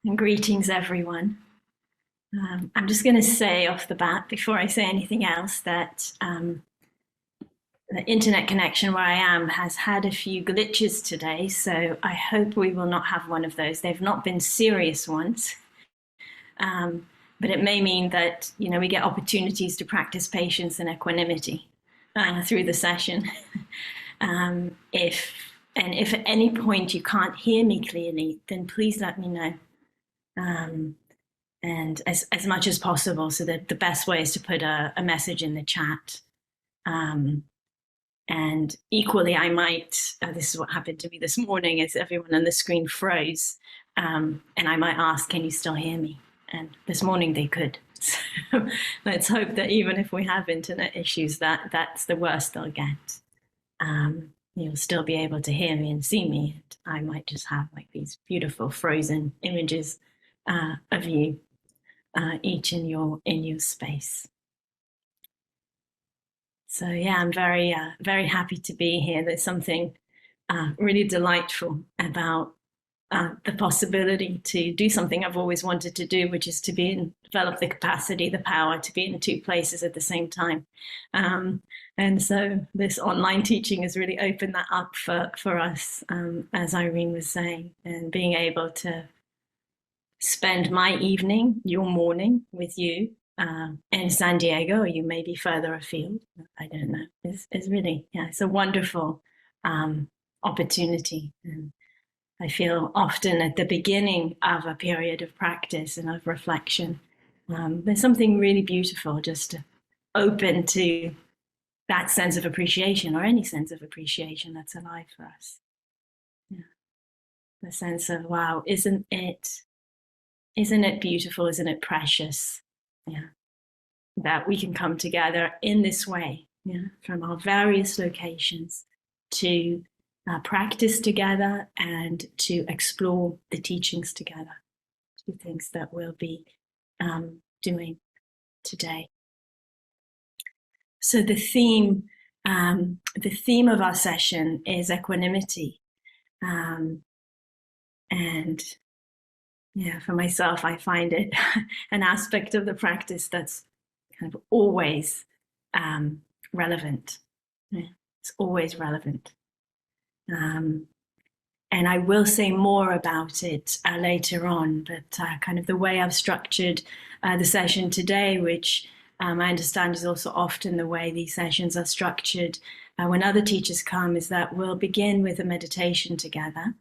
And greetings, everyone. I'm just going to say off the bat, before I say anything else, that the internet connection where I am has had a few glitches today, so I hope we will not have one of those. They've not been serious ones, but it may mean that we get opportunities to practice patience and equanimity through the session. If at any point you can't hear me clearly, then please let me know. And as much as possible, so that the best way is to put a message in the chat. And equally, I might, this is what happened to me this morning, is everyone on the screen froze. And I might ask, can you still hear me? And this morning they could. So let's hope that even if we have internet issues, that's the worst they'll get. You'll still be able to hear me and see me. I might just have like these beautiful frozen images of you, each in your space. So yeah, I'm very happy to be here. There's something really delightful about the possibility to do something I've always wanted to do, which is to develop the capacity, the power to be in two places at the same time. And so this online teaching has really opened that up for us, as Irene was saying, and being able to spend my evening, your morning with you in San Diego, or you may be further afield. I don't know. It's really, yeah, it's a wonderful opportunity. And I feel often at the beginning of a period of practice and of reflection, there's something really beautiful just to open to that sense of appreciation, or any sense of appreciation that's alive for us. Yeah. The sense of, wow, isn't it beautiful? Isn't it precious? Yeah. That we can come together in this way, yeah, from our various locations to practice together and to explore the teachings together. Two things that we'll be doing today. So the theme of our session is equanimity, and yeah, for myself, I find it an aspect of the practice that's kind of always relevant. Yeah, it's always relevant. And I will say more about it later on, but kind of the way I've structured the session today, which I understand is also often the way these sessions are structured when other teachers come, is that we'll begin with a meditation together,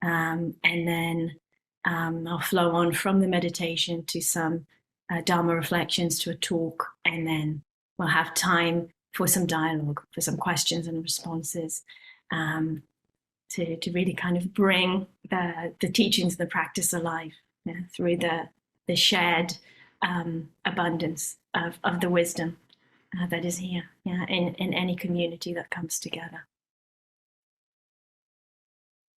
and then I'll flow on from the meditation to some Dharma reflections, to a talk, and then we'll have time for some dialogue, for some questions and responses, to really kind of bring the teachings and the practice alive, yeah, through the shared abundance of the wisdom that is here, yeah, in any community that comes together.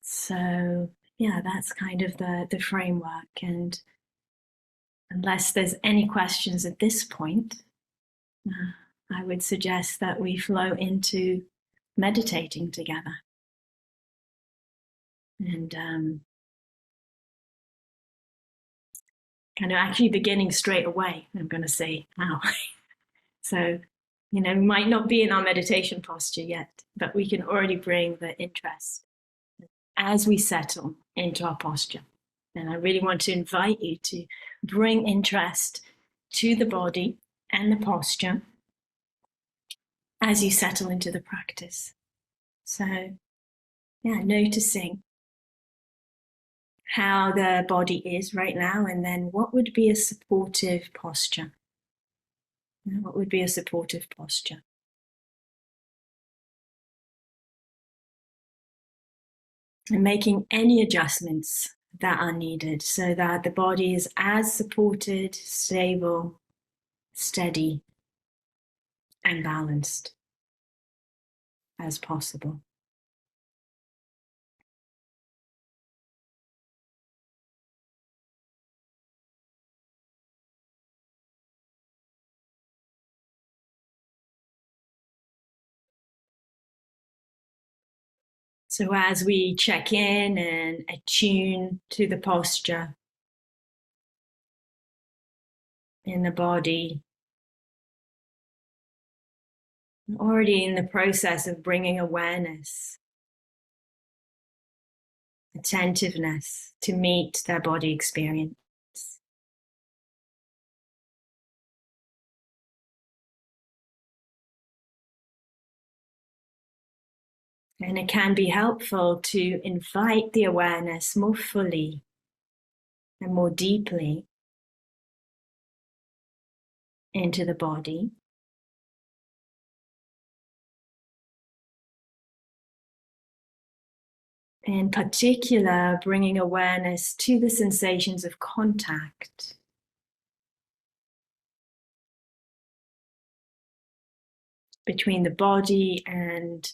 So yeah, that's kind of the framework. And unless there's any questions at this point, I would suggest that we flow into meditating together. And kind of actually beginning straight away, I'm going to say now. So, we might not be in our meditation posture yet, but we can already bring the interest as we settle into our posture. And I really want to invite you to bring interest to the body and the posture as you settle into the practice. So, yeah, noticing how the body is right now, and then what would be a supportive posture? What would be a supportive posture? And making any adjustments that are needed so that the body is as supported, stable, steady, and balanced as possible. So as we check in and attune to the posture, in the body, already in the process of bringing awareness, attentiveness to meet their body experience. And it can be helpful to invite the awareness more fully and more deeply into the body. In particular, bringing awareness to the sensations of contact between the body and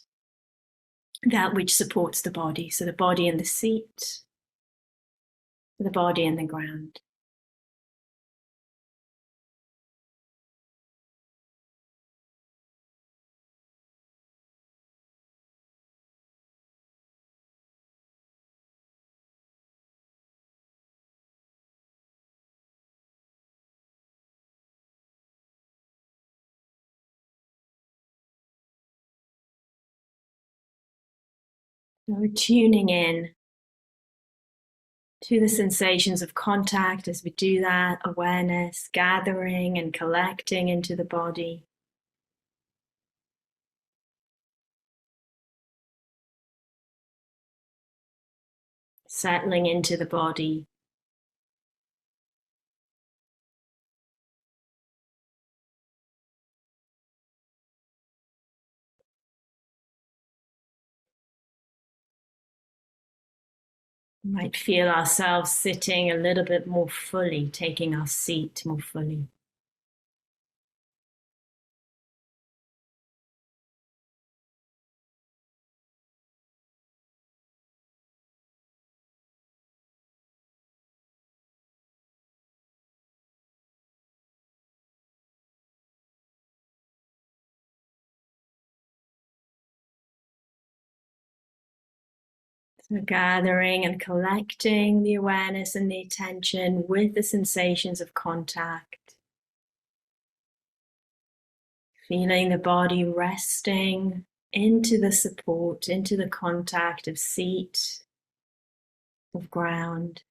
that which supports the body. So the body and the seat, the body and the ground. So we're tuning in to the sensations of contact as we do that, awareness gathering and collecting into the body. Settling into the body. We might feel ourselves sitting a little bit more fully, taking our seat more fully. So gathering and collecting the awareness and the attention with the sensations of contact. Feeling the body resting into the support, into the contact of seat, of ground.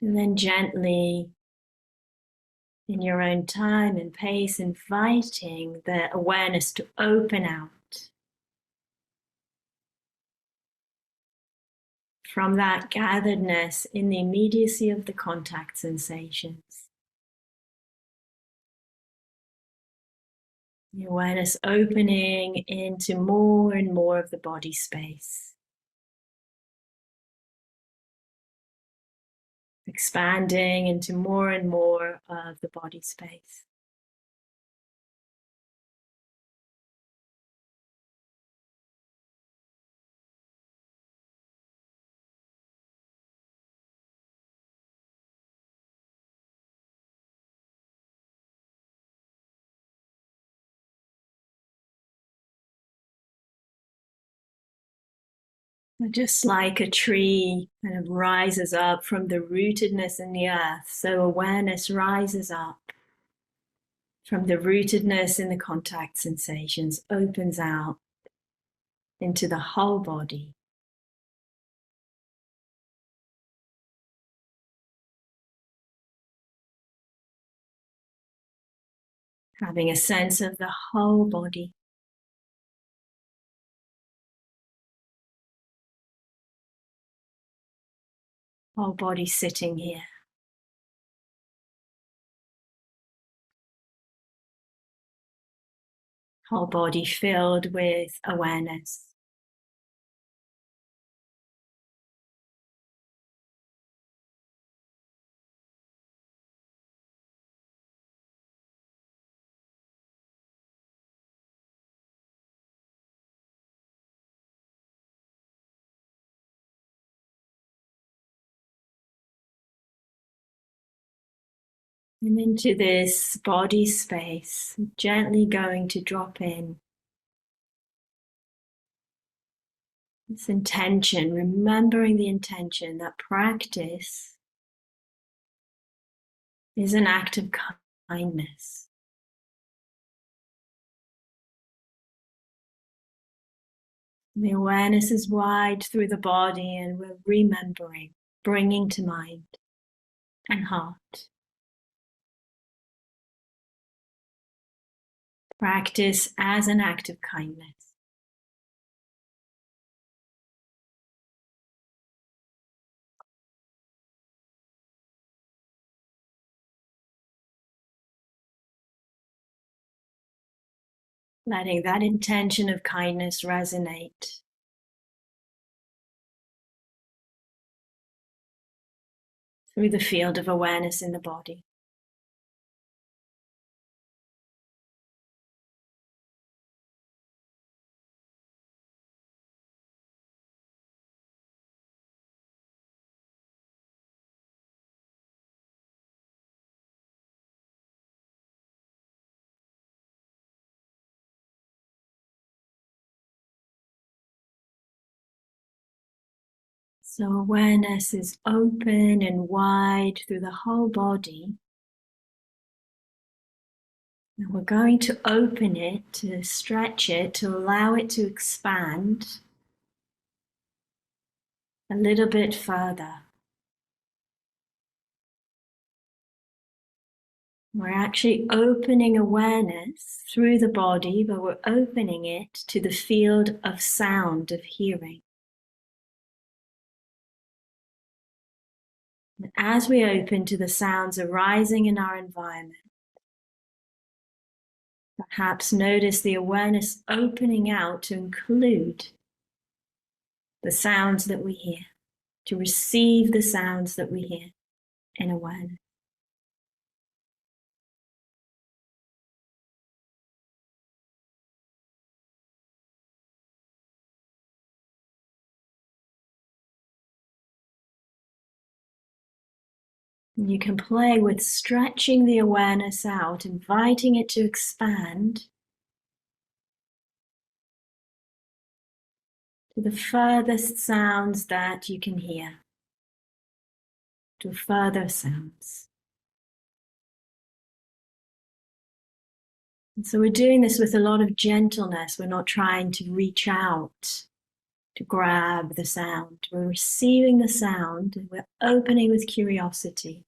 And then gently, in your own time and pace, inviting the awareness to open out from that gatheredness in the immediacy of the contact sensations. The awareness opening into more and more of the body space. Expanding into more and more of the body space. Just like a tree kind of rises up from the rootedness in the earth, so awareness rises up from the rootedness in the contact sensations, opens out into the whole body. Having a sense of the whole body. Whole body sitting here. Whole body filled with awareness. And into this body space, gently going to drop in this intention, remembering the intention that practice is an act of kindness. The awareness is wide through the body, and we're remembering, bringing to mind and heart. Practice as an act of kindness. Letting that intention of kindness resonate through the field of awareness in the body. So awareness is open and wide through the whole body. And we're going to open it, to stretch it, to allow it to expand a little bit further. We're actually opening awareness through the body, but we're opening it to the field of sound, of hearing. And as we open to the sounds arising in our environment, perhaps notice the awareness opening out to include the sounds that we hear, to receive the sounds that we hear in awareness. You can play with stretching the awareness out, inviting it to expand to the furthest sounds that you can hear, to further sounds. And so we're doing this with a lot of gentleness. We're not trying to reach out to grab the sound. We're receiving the sound and we're opening with curiosity,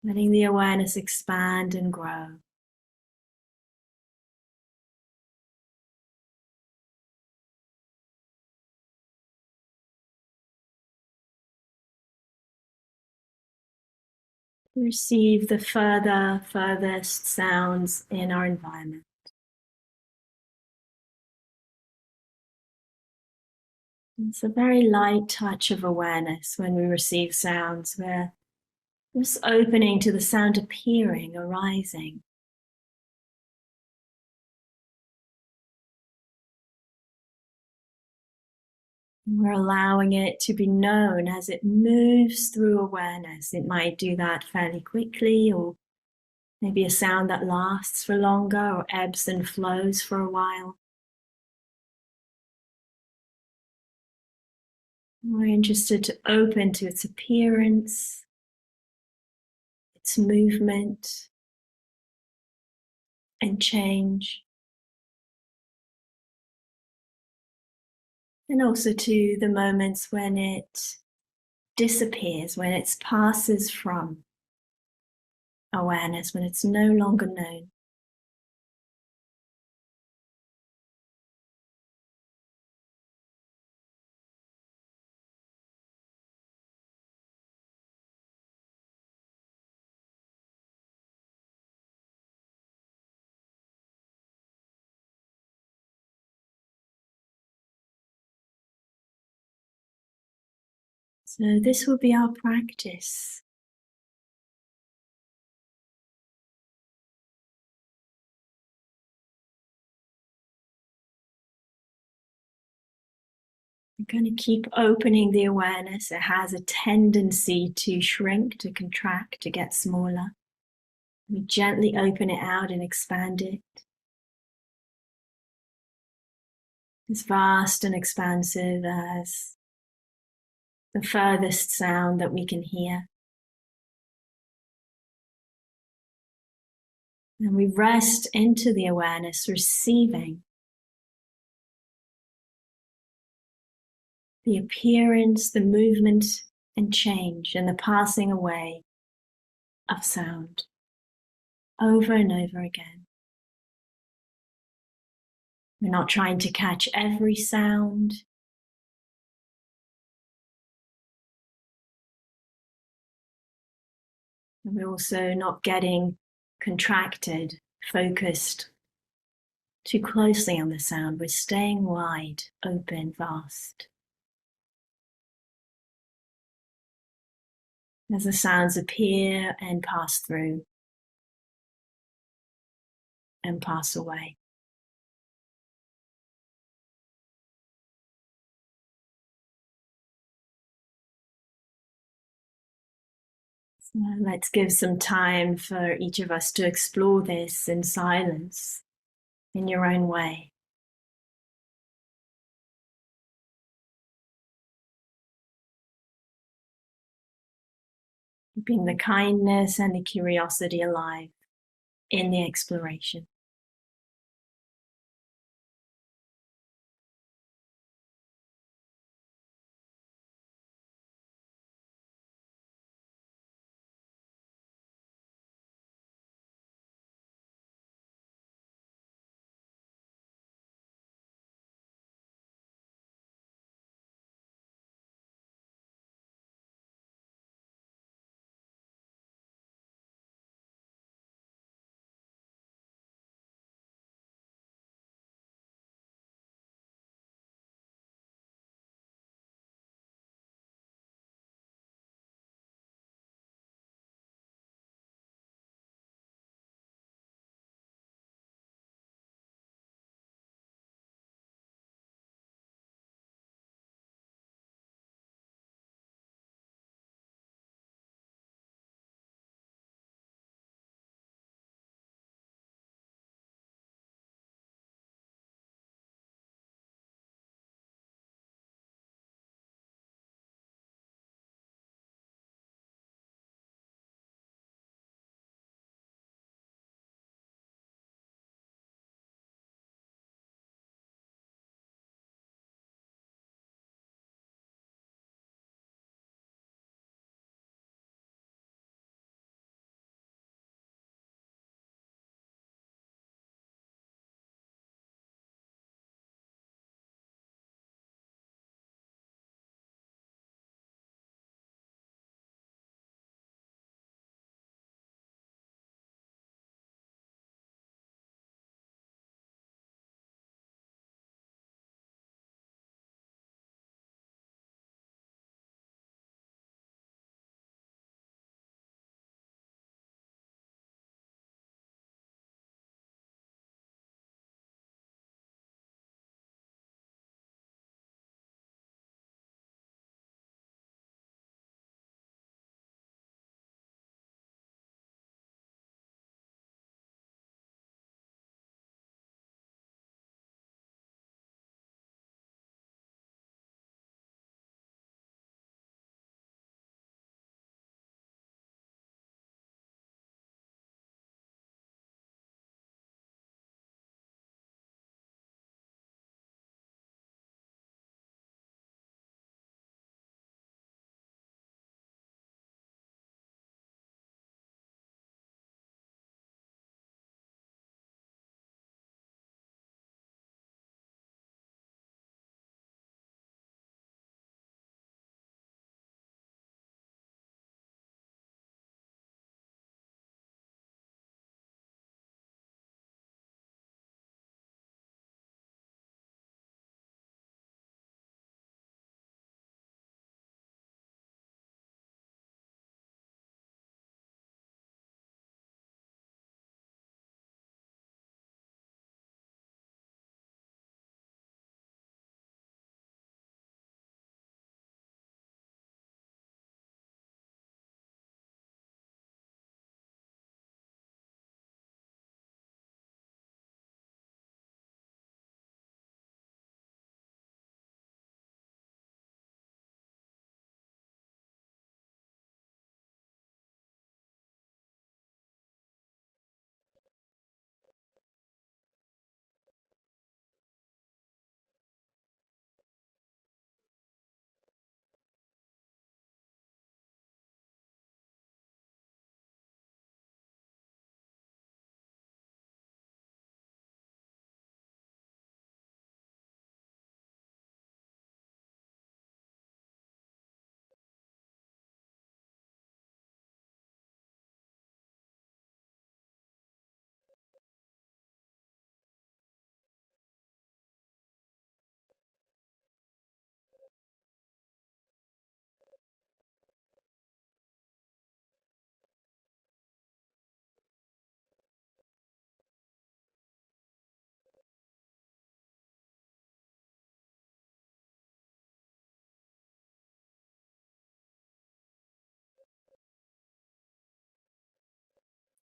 letting the awareness expand and grow. Receive the furthest sounds in our environment. It's a very light touch of awareness when we receive sounds. We're just opening to the sound appearing, arising. We're allowing it to be known as it moves through awareness. It might do that fairly quickly, or maybe a sound that lasts for longer or ebbs and flows for a while. We're interested to open to its appearance, its movement, and change. And also to the moments when it disappears, when it passes from awareness, when it's no longer known. So this will be our practice. We're going to keep opening the awareness. It has a tendency to shrink, to contract, to get smaller. We gently open it out and expand it. As vast and expansive as the furthest sound that we can hear. And we rest into the awareness, receiving the appearance, the movement and change, and the passing away of sound over and over again. We're not trying to catch every sound. And we're also not getting contracted, focused too closely on the sound. We're staying wide, open, vast. As the sounds appear and pass through and pass away. So let's give some time for each of us to explore this in silence, in your own way. Keeping the kindness and the curiosity alive in the exploration.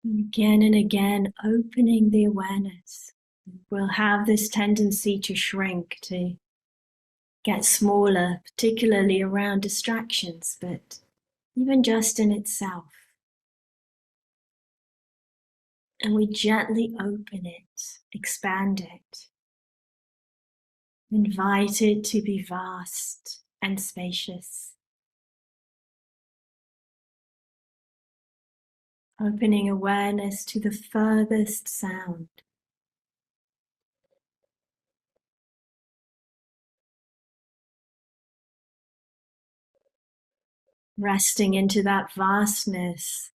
Again and again, opening the awareness. We'll have this tendency to shrink, to get smaller, particularly around distractions, but even just in itself. And we gently open it, expand it, invite it to be vast and spacious. Opening awareness to the furthest sound. Resting into that vastness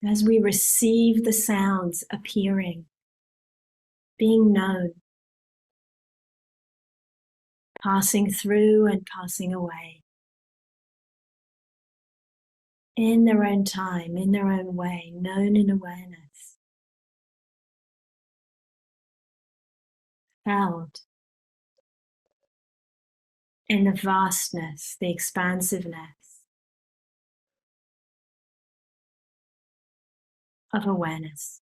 as we receive the sounds appearing, being known, passing through and passing away. In their own time, in their own way, known in awareness. Held in the vastness, the expansiveness of awareness.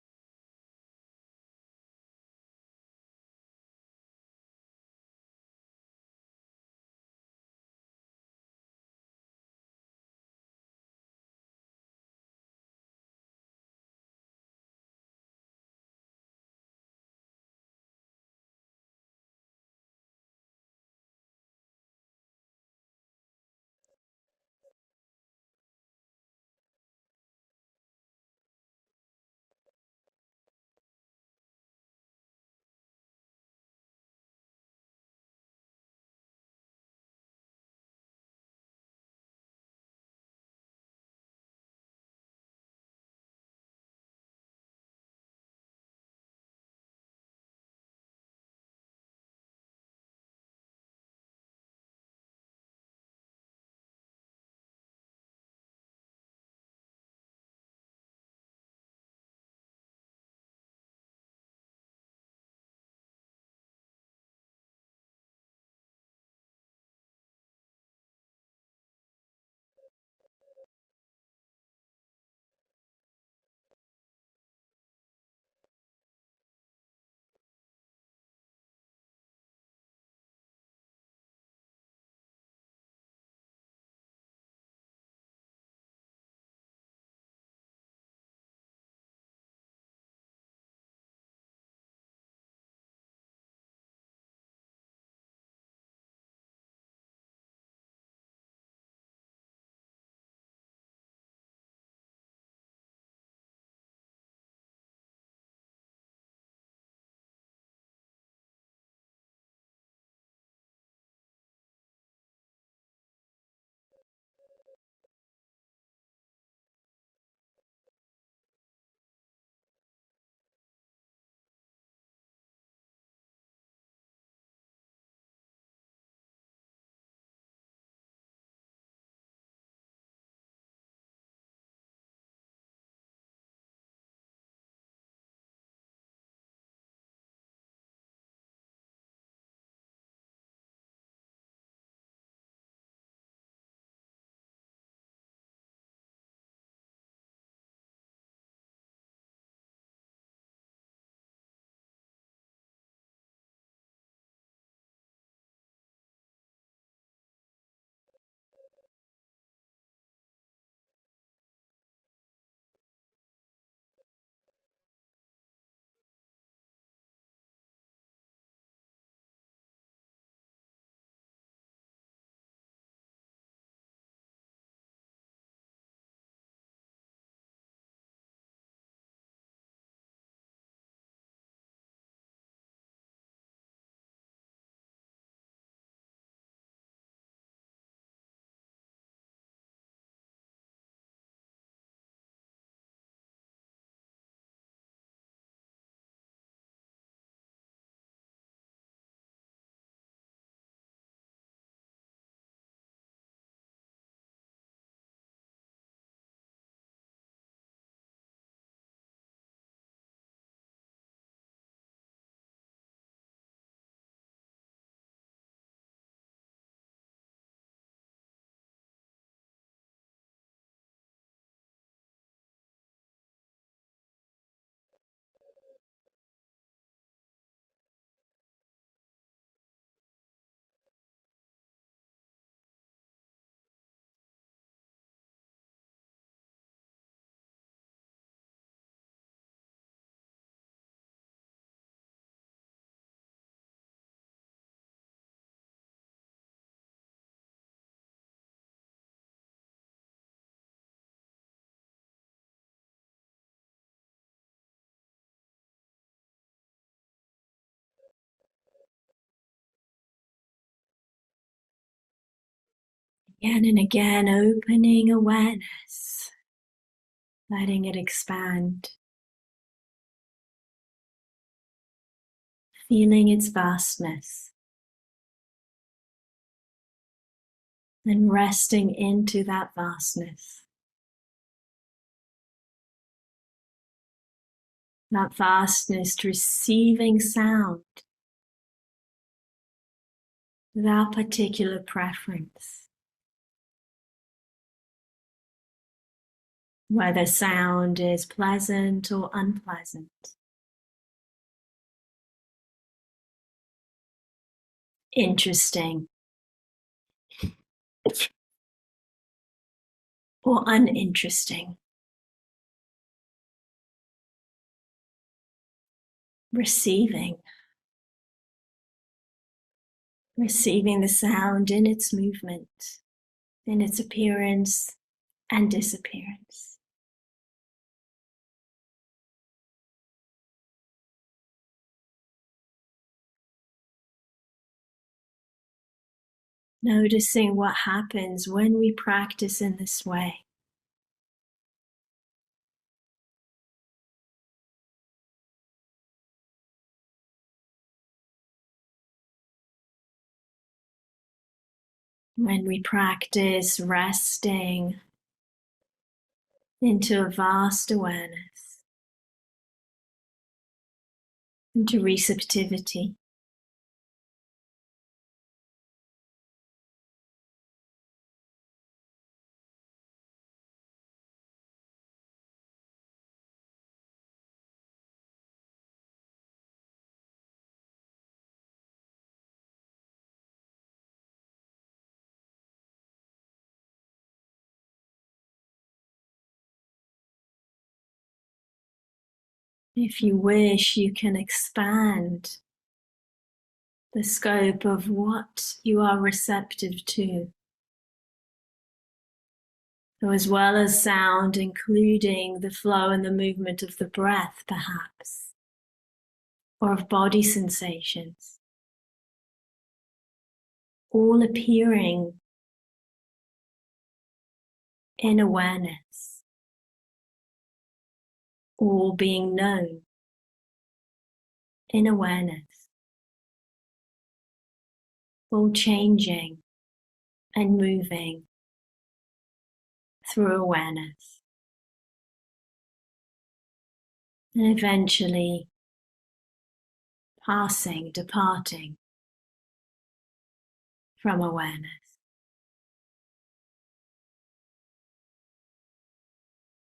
Again and again, opening awareness, letting it expand, feeling its vastness, and resting into that vastness. That vastness, receiving sound without particular preference. Whether sound is pleasant or unpleasant. Interesting or uninteresting. Receiving the sound in its movement, in its appearance and disappearance. Noticing what happens when we practice in this way. When we practice resting into a vast awareness, into receptivity. If you wish, you can expand the scope of what you are receptive to. So as well as sound, including the flow and the movement of the breath, perhaps, or of body sensations, all appearing in awareness, all being known in awareness, all changing and moving through awareness, and eventually departing from awareness.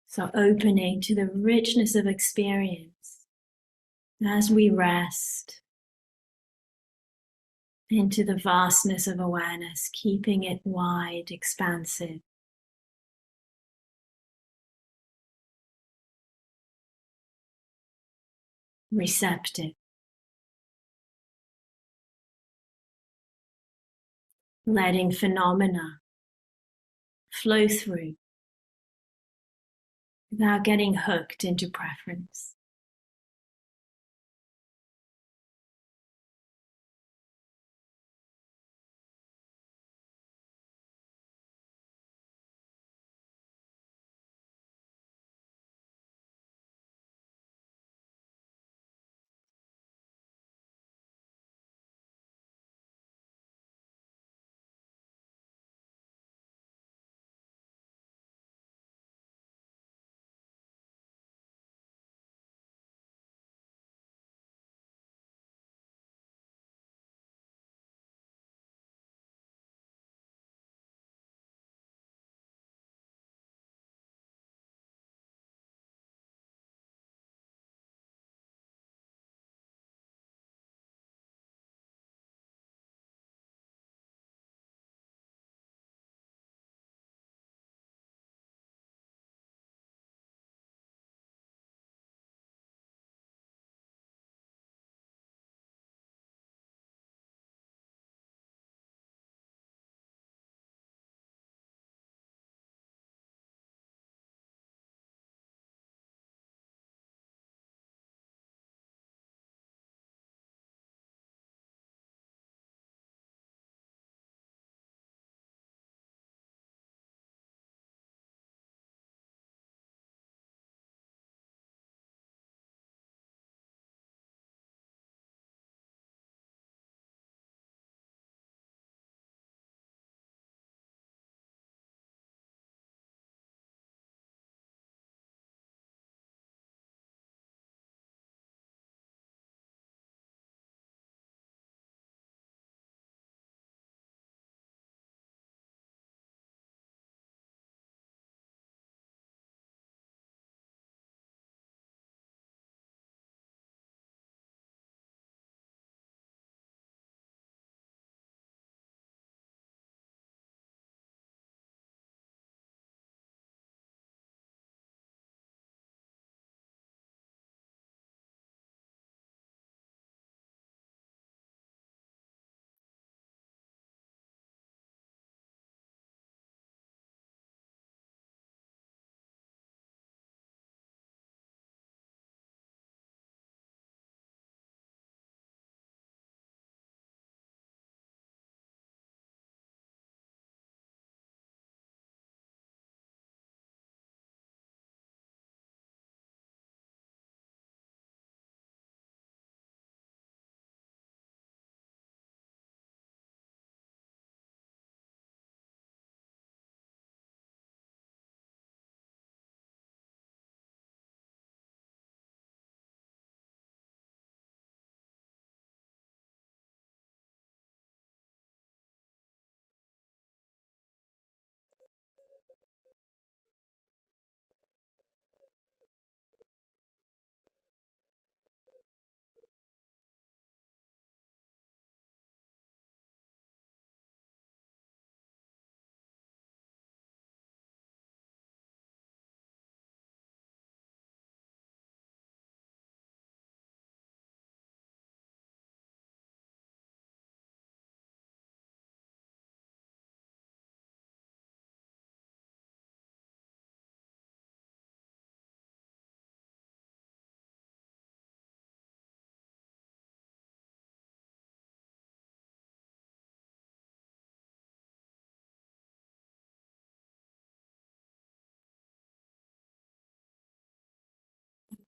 So opening to the richness of experience as we rest into the vastness of awareness, keeping it wide, expansive. Receptive. Letting phenomena flow through without getting hooked into preference.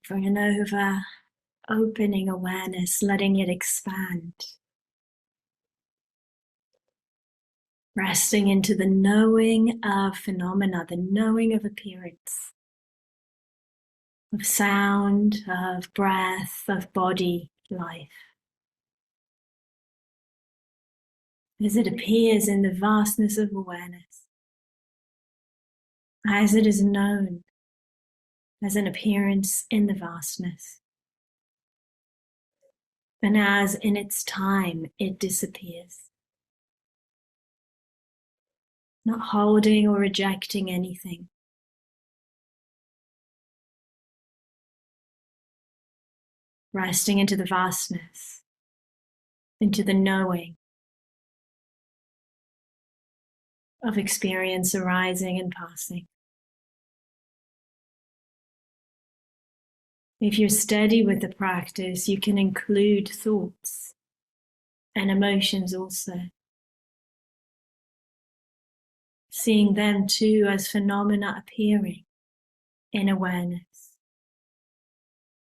over and over, opening awareness, letting it expand. Resting into the knowing of phenomena, the knowing of appearance, of sound, of breath, of body, life. As it appears in the vastness of awareness, as it is known as an appearance in the vastness, and as in its time it disappears. Not holding or rejecting anything. Resting into the vastness, into the knowing of experience arising and passing. If you're steady with the practice, you can include thoughts and emotions also. Seeing them too as phenomena appearing in awareness,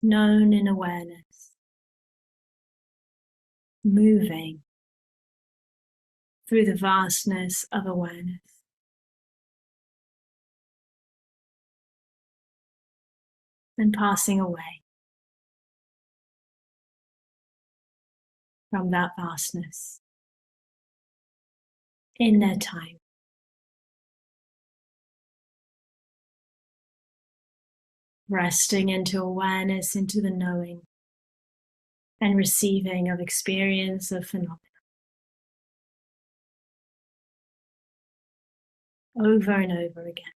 known in awareness, moving through the vastness of awareness. And passing away from that vastness in their time. Resting into awareness, into the knowing and receiving of experience of phenomena. Over and over again.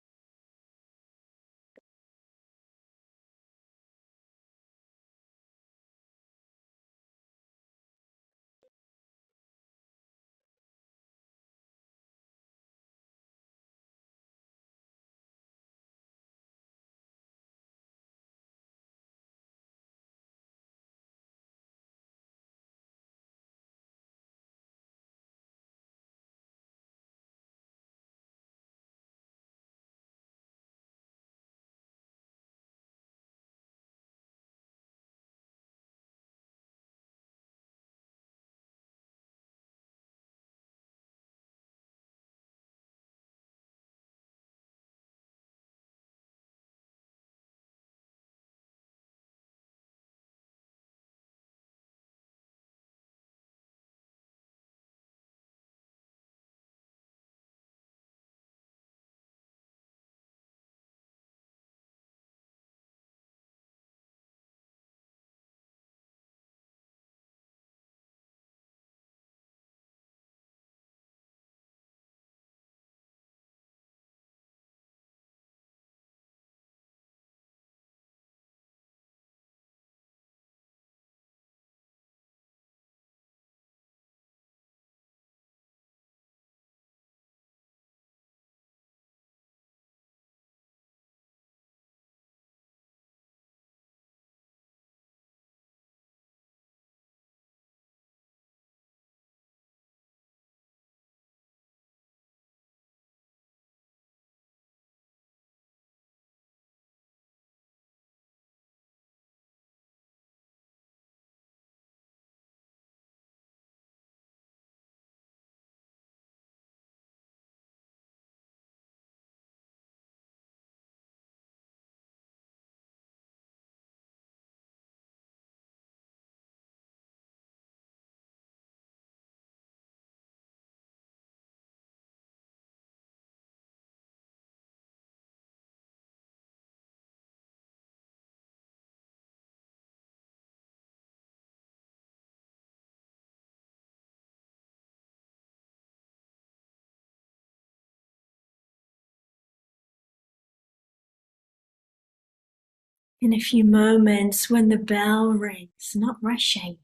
In a few moments, when the bell rings, not rushing,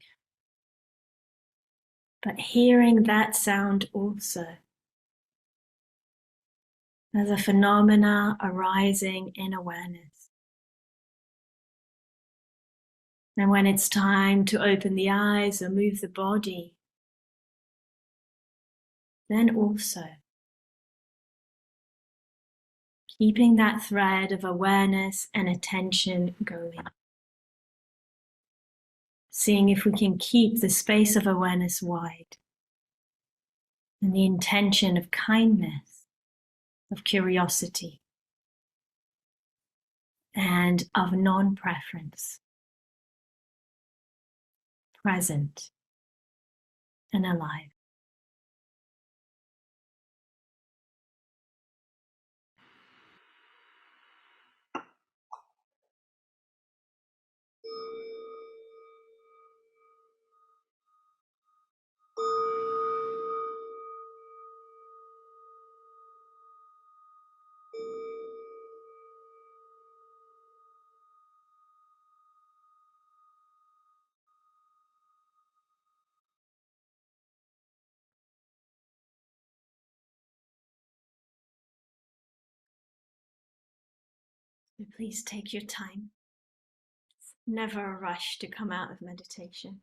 but hearing that sound also as a phenomena arising in awareness. And when it's time to open the eyes or move the body, then also keeping that thread of awareness and attention going. seeing if we can keep the space of awareness wide and the intention of kindness, of curiosity, and of non-preference, present and alive. So please take your time. It's never a rush to come out of meditation.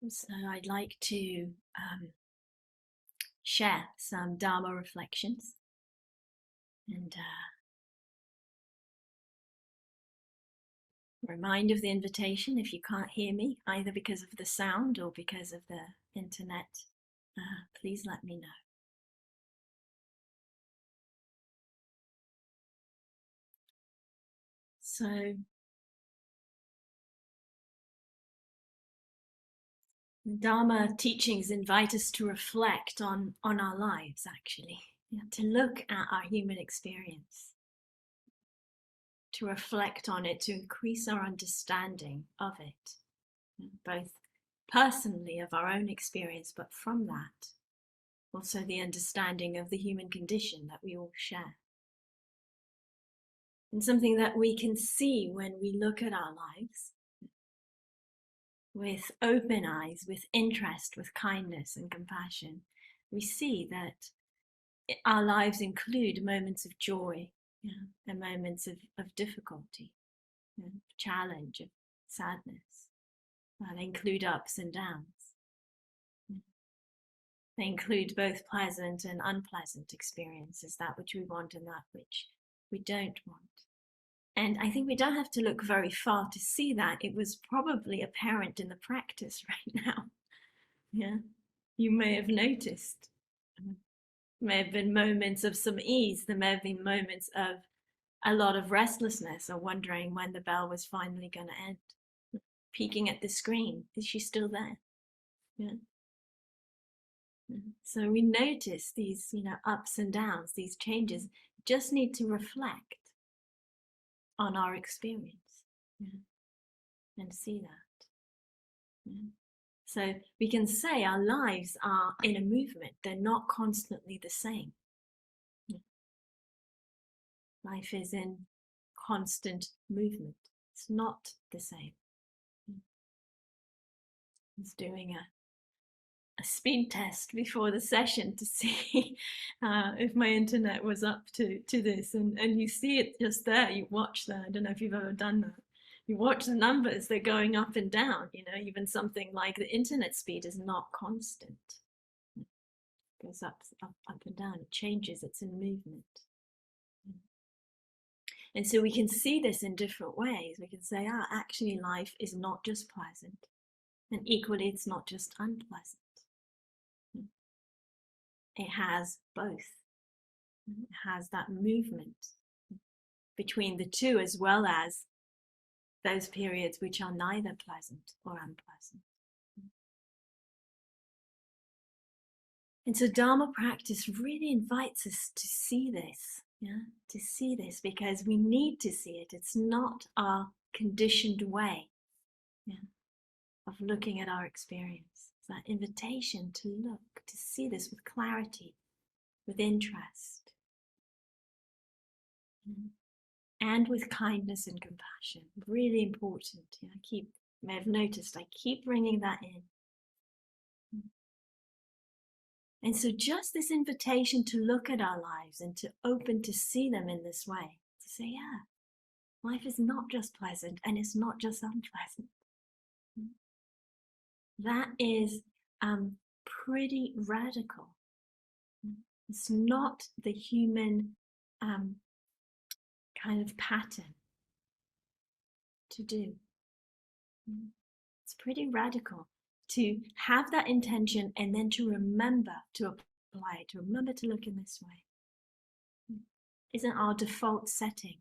So I'd like to share some Dharma reflections and remind of the invitation if you can't hear me, either because of the sound or because of the internet, please let me know. So Dharma teachings invite us to reflect on our lives, actually, to look at our human experience, to reflect on it, to increase our understanding of it, both personally of our own experience, but from that, also the understanding of the human condition that we all share. And something that we can see when we look at our lives with open eyes, with interest, with kindness and compassion, we see that our lives include moments of joy, and moments of difficulty, challenge, of sadness. They include ups and downs. They include both pleasant and unpleasant experiences, that which we want and that which we don't want. And I think we don't have to look very far to see that. It was probably apparent in the practice right now. Yeah, you may have noticed. There may have been moments of some ease. There may have been moments of a lot of restlessness or wondering when the bell was finally going to end. Peeking at the screen, is she still there? Yeah. So we notice these, ups and downs, these changes. Just need to reflect on our experience, and see that. So we can say our lives are in a movement. They're not constantly the same. Life is in constant movement. It's not the same. I was doing a speed test before the session to see if my internet was up to this, and you see it just there. You watch that. I don't know if you've ever done that. You watch the numbers, they're going up and down. Even something like the internet speed is not constant. It goes up and down. It changes. It's in movement. And so we can see this in different ways. We can say, actually life is not just pleasant, and equally it's not just unpleasant. It has both. It has that movement between the two, as well as those periods which are neither pleasant or unpleasant. And so Dharma practice really invites us to see this, to see this, because we need to see it. It's not our conditioned way of looking at our experience. It's that invitation to look, to see this with clarity, with interest, and with kindness and compassion. Really important. You may have noticed I keep bringing that in. And so just this invitation to look at our lives and to open to see them in this way, to say, yeah, life is not just pleasant and it's not just unpleasant. That is pretty radical. It's not the human kind of pattern to do. It's pretty radical to have that intention and then to remember to apply it, to remember to look in this way. Isn't our default setting.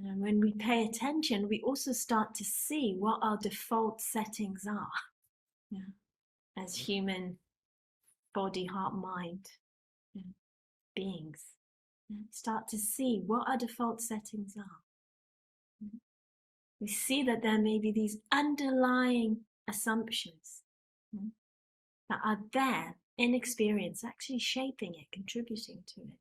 And when we pay attention, we also start to see what our default settings are, as human body, heart, mind beings. Start to see what our default settings are. We see that there may be these underlying assumptions that are there in experience, actually shaping it, contributing to it.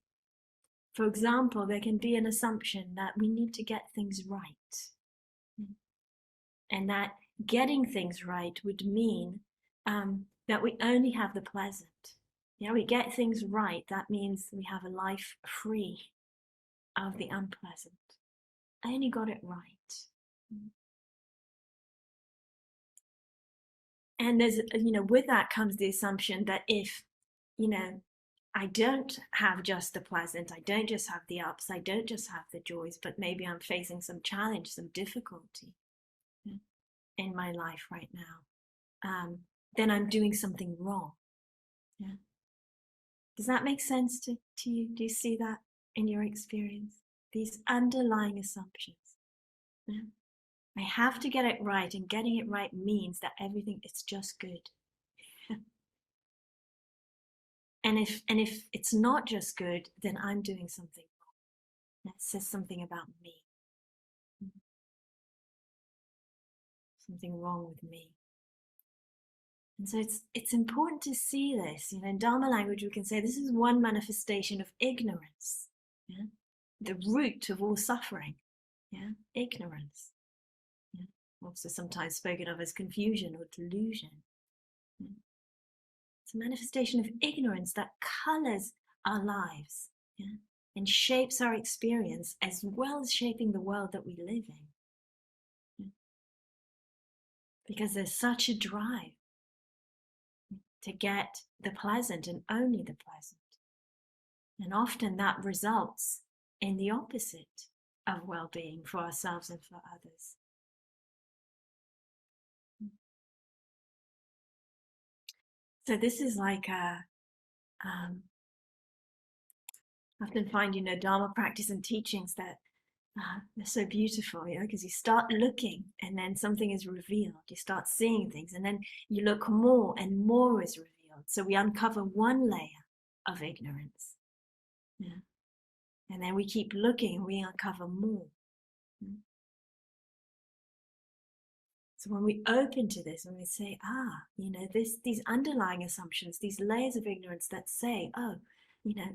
For example, there can be an assumption that we need to get things right. And that getting things right would mean that we only have the pleasant. We get things right, that means we have a life free of the unpleasant. I only got it right. And there's, with that comes the assumption that if, I don't have just the pleasant, I don't just have the ups, I don't just have the joys, but maybe I'm facing some challenge, some difficulty in my life right now, then I'm doing something wrong. Does that make sense to you? Do you see that in your experience? These underlying assumptions. I have to get it right, and getting it right means that everything is just good. And if it's not just good, then I'm doing something wrong. That says something about me. Something wrong with me. And so it's important to see this. In Dharma language, we can say this is one manifestation of ignorance. The root of all suffering. Ignorance. Also sometimes spoken of as confusion or delusion. It's a manifestation of ignorance that colors our lives and shapes our experience, as well as shaping the world that we live in. Because there's such a drive to get the pleasant and only the pleasant. And often that results in the opposite of well-being for ourselves and for others. So this is like I often find, Dharma practice and teachings that they're so beautiful, because you start looking and then something is revealed. You start seeing things and then you look more and more is revealed. So we uncover one layer of ignorance. And then we keep looking and we uncover more. So when we open to this, when we say, these underlying assumptions, these layers of ignorance that say,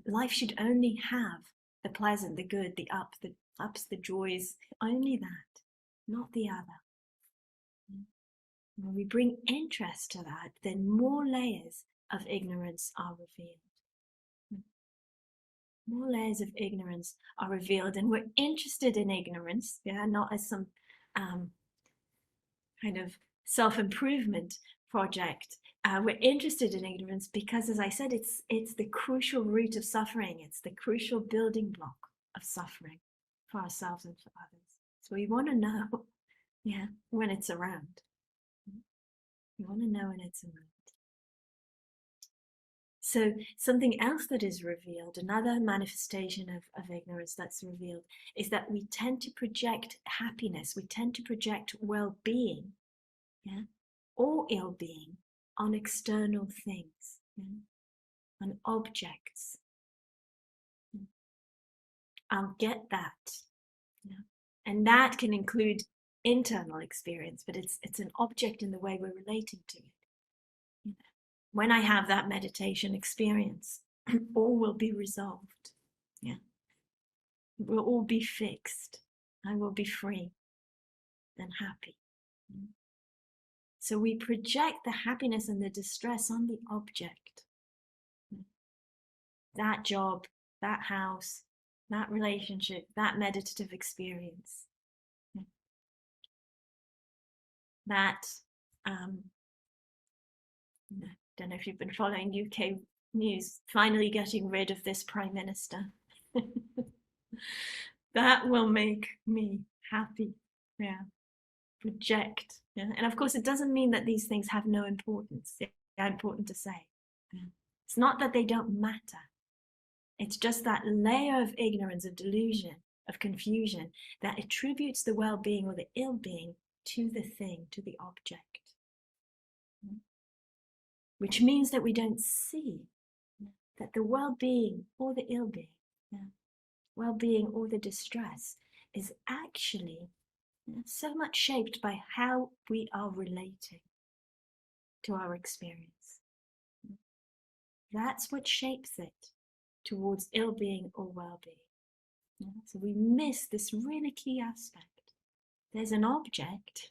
life should only have the pleasant, the good, the ups, the joys, only that, not the other. When we bring interest to that, then more layers of ignorance are revealed. More layers of ignorance are revealed, and we're interested in ignorance, not as some kind of self-improvement project. We're interested in ignorance because, as I said, it's the crucial root of suffering. It's the crucial building block of suffering for ourselves and for others. So we want to know, when it's around. We want to know when it's around. So something else that is revealed, another manifestation of ignorance that's revealed, is that we tend to project happiness, we tend to project well-being, or ill-being on external things, on objects. I'll get that. And that can include internal experience, but it's an object in the way we're relating to it. When I have that meditation experience, all will be resolved. Yeah. It will all be fixed. I will be free and happy. So we project the happiness and the distress on the object. That job, that house, that relationship, that meditative experience. That, I don't know if you've been following UK news, finally getting rid of this Prime Minister. That will make me happy. Yeah. Project. Yeah. And of course, it doesn't mean that these things have no importance. They're important to say. Yeah. It's not that they don't matter. It's just that layer of ignorance, of delusion, of confusion that attributes the well-being or the ill-being to the thing, to the object. Which means that we don't see that the well-being or the ill-being, well-being or the distress is actually so much shaped by how we are relating to our experience. That's what shapes it towards ill-being or well-being. So we miss this really key aspect. There's an object,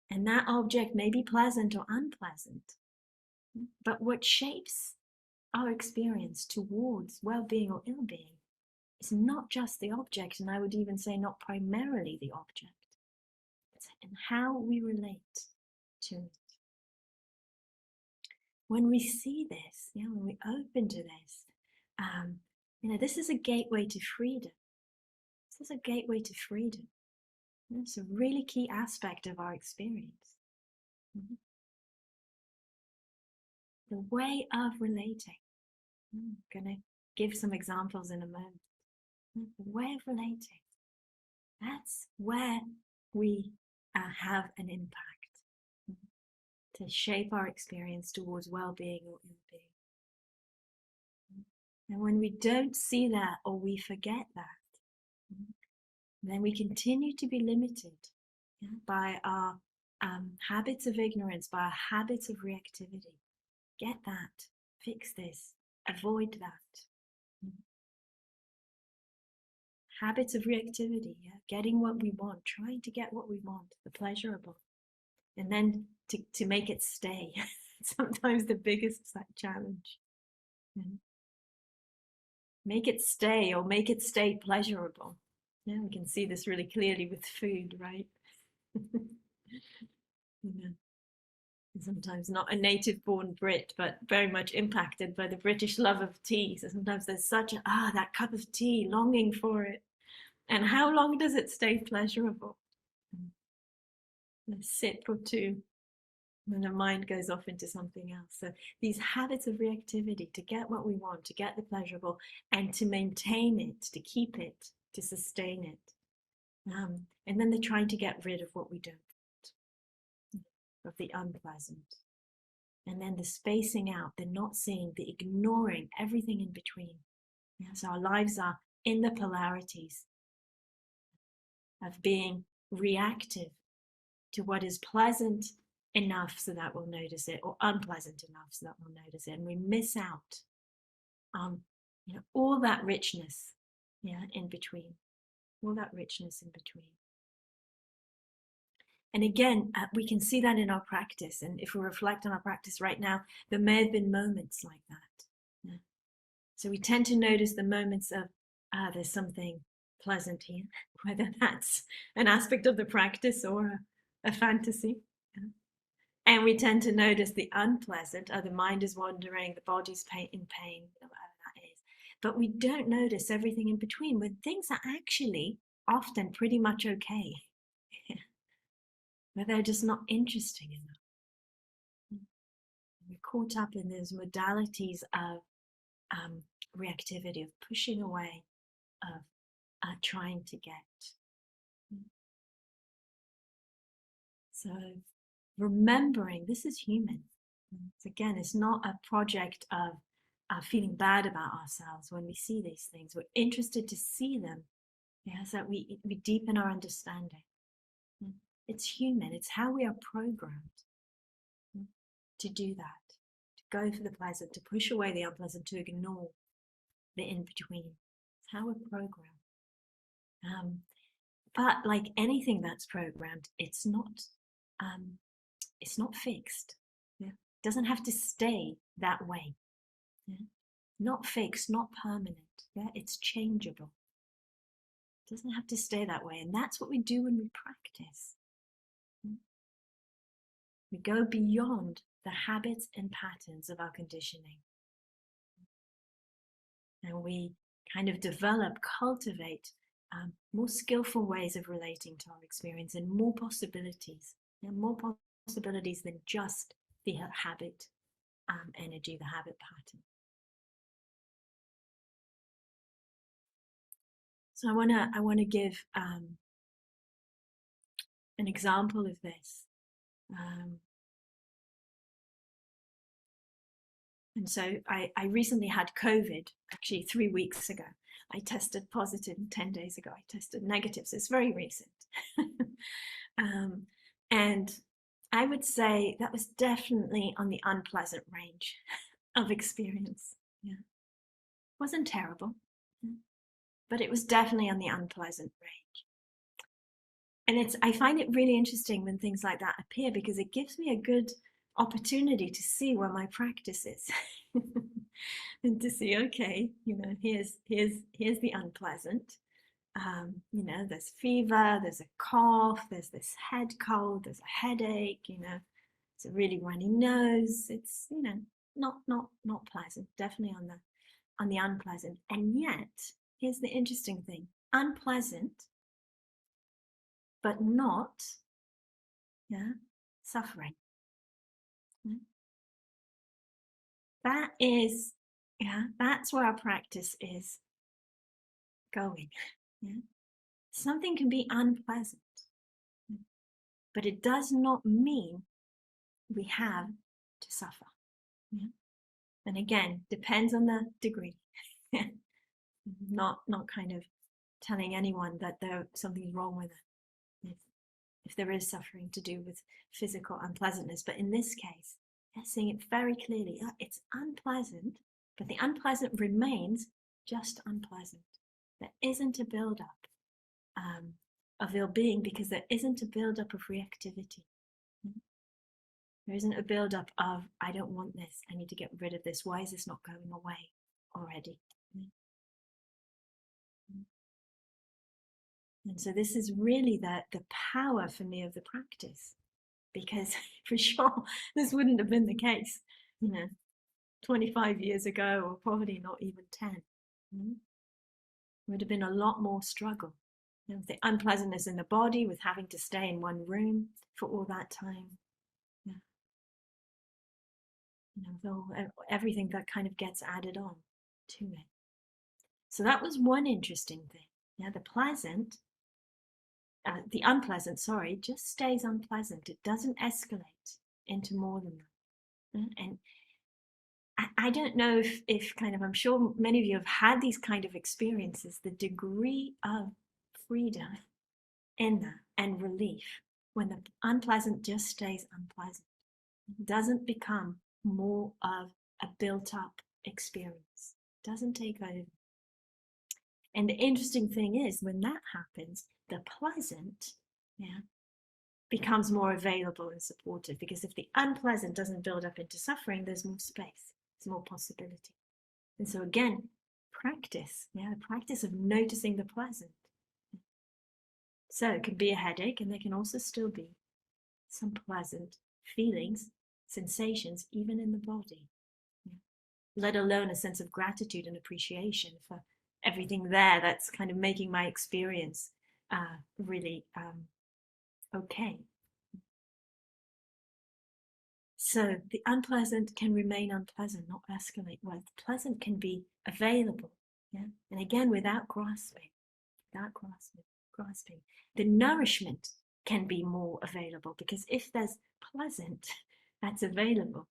and that object may be pleasant or unpleasant, but what shapes our experience towards well-being or ill-being is not just the object, and I would even say not primarily the object. It's in how we relate to it. When we see this, when we open to this, this is a gateway to freedom. This is a gateway to freedom. It's a really key aspect of our experience. The way of relating. I'm going to give some examples in a moment. The way of relating. That's where we have an impact to shape our experience towards well-being or ill-being. And when we don't see that or we forget that, then we continue to be limited by our habits of ignorance, by our habits of reactivity. Get that, fix this, avoid that. Habits of reactivity, getting what we want, trying to get what we want, the pleasurable, and then to make it stay. Sometimes the biggest challenge. Make it stay, or make it stay pleasurable. We can see this really clearly with food, right? Sometimes not a native-born Brit, but very much impacted by the British love of tea. So sometimes there's such that cup of tea, longing for it. And how long does it stay pleasurable? A sip or two, and the mind goes off into something else. So these habits of reactivity, to get what we want, to get the pleasurable, and to maintain it, to keep it, to sustain it. And then they're trying to get rid of what we don't want, of the unpleasant. And then the spacing out, the not seeing, the ignoring, everything in between. So our lives are in the polarities of being reactive to what is pleasant enough so that we'll notice it, or unpleasant enough so that we'll notice it. And we miss out on all that richness in between, all that richness in between. And again, we can see that in our practice. And if we reflect on our practice right now, there may have been moments like that. So we tend to notice the moments of, there's something pleasant here, whether that's an aspect of the practice or a fantasy. And we tend to notice the unpleasant, the mind is wandering, the body's in pain, whatever that is. But we don't notice everything in between, when things are actually often pretty much okay. But they're just not interesting enough. We're caught up in those modalities of reactivity, of pushing away, of trying to get. So remembering this is human. Again, it's not a project of feeling bad about ourselves when we see these things. We're interested to see them, yeah, so that we deepen our understanding. It's human. It's how we are programmed to do that, to go for the pleasant, to push away the unpleasant, to ignore the in-between. It's how we're programmed. But like anything that's programmed, it's not fixed. Yeah? It doesn't have to stay that way. Yeah? Not fixed, not permanent. Yeah? It's changeable. It doesn't have to stay that way. And that's what we do when we practice. We go beyond the habits and patterns of our conditioning. And we kind of develop, cultivate more skillful ways of relating to our experience and more possibilities. More possibilities than just the habit energy, the habit pattern. So I wanna give an example of this. And so I recently had COVID, actually 3 weeks ago. I tested positive 10 days ago. I tested negative, so it's very recent. And I would say that was definitely on the unpleasant range of experience. Yeah. It wasn't terrible, but it was definitely on the unpleasant range. And I find it really interesting when things like that appear, because it gives me a good opportunity to see where my practice is. And to see, okay, here's the unpleasant. There's fever, there's a cough, there's this head cold, there's a headache, it's a really runny nose. It's, not pleasant, definitely on the unpleasant. And yet, here's the interesting thing: unpleasant, but not, suffering. That is, that's where our practice is going. Yeah? Something can be unpleasant, but it does not mean we have to suffer. Yeah? And again, depends on the degree. not kind of telling anyone that something's wrong with it if there is suffering to do with physical unpleasantness. But in this case, seeing it very clearly, it's unpleasant, but the unpleasant remains just unpleasant. There isn't a build-up of ill-being, because there isn't a build-up of reactivity. There isn't a build-up of, I don't want this, I need to get rid of this, why is this not going away already? And so this is really the power for me of the practice, because for sure this wouldn't have been the case 25 years ago, or probably not even 10. It would have been a lot more struggle. The unpleasantness in the body with having to stay in one room for all that time. Everything that kind of gets added on to it. So that was one interesting thing. The unpleasant, just stays unpleasant. It doesn't escalate into more than that. And I don't know if kind of, I'm sure many of you have had these kind of experiences, the degree of freedom in that and relief when the unpleasant just stays unpleasant. It doesn't become more of a built-up experience. It doesn't take over. And the interesting thing is, when that happens, the pleasant becomes more available and supportive, because if the unpleasant doesn't build up into suffering, there's more space, there's more possibility. And so again, practice, the practice of noticing the pleasant. So it could be a headache, and there can also still be some pleasant feelings, sensations, even in the body, let alone a sense of gratitude and appreciation for everything there that's kind of making my experience really okay. So the unpleasant can remain unpleasant, not escalate. Well, the pleasant can be available, and again, without grasping. The nourishment can be more available, because if there's pleasant that's available,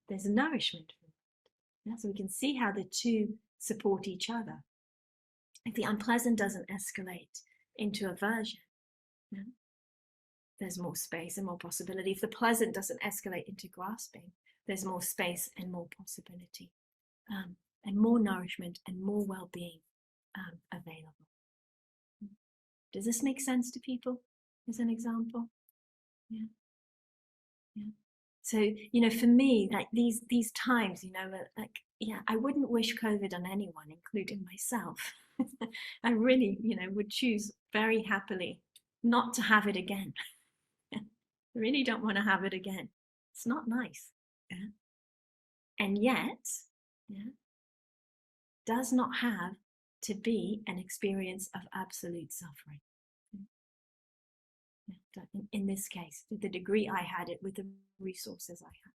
there's nourishment. Yeah? So we can see how the two support each other. If the unpleasant doesn't escalate into aversion, yeah, there's more space and more possibility. If the pleasant doesn't escalate into grasping, there's more space and more possibility, and more nourishment and more well-being available. Does this make sense to people as an example? Yeah. Yeah. So, you know, for me, like these times, you know, like, yeah, I wouldn't wish COVID on anyone, including myself. I really, you know, would choose very happily not to have it again. I really don't want to have it again. It's not nice. Yeah. And yet, yeah, does not have to be an experience of absolute suffering. In this case, to the degree I had it with the resources I had.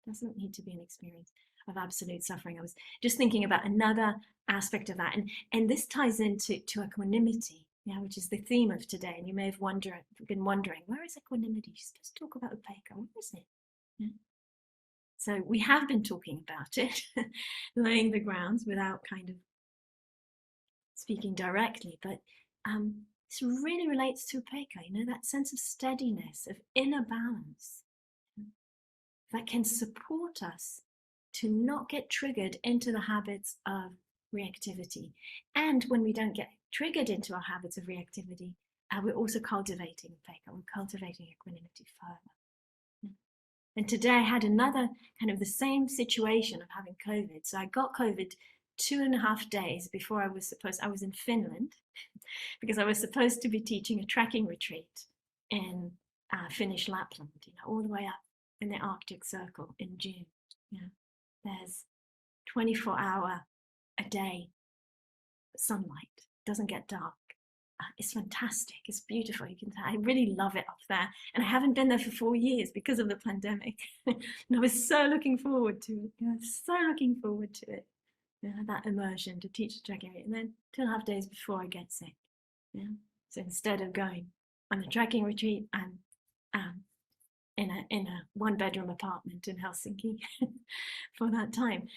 Doesn't need to be an experience of absolute suffering. I was just thinking about another aspect of that, and this ties into equanimity, yeah, which is the theme of today. And you may have been wondering, where is equanimity? You're supposed to talk about Uppekha. Where is it? Yeah. So we have been talking about it, laying the grounds without kind of speaking directly, but this really relates to Uppekha, you know, that sense of steadiness, of inner balance that can support us to not get triggered into the habits of reactivity. And when we don't get triggered into our habits of reactivity, we're also cultivating Uppekha, we're cultivating equanimity further. And today I had another kind of the same situation of having COVID. So I got COVID 2.5 days before I was in Finland, because I was supposed to be teaching a trekking retreat in Finnish Lapland, you know, all the way up in the Arctic Circle in June. Yeah, there's 24-hour a day sunlight. It doesn't get dark. It's fantastic. It's beautiful. You can tell. I really love it up there, and I haven't been there for 4 years because of the pandemic. And I was so looking forward to it. Yeah, so looking forward to it. Yeah, that immersion to teach the trekking, and then 2.5 days before I get sick. Yeah. So instead of going on a trekking retreat, I'm in a 1-bedroom apartment in Helsinki for that time,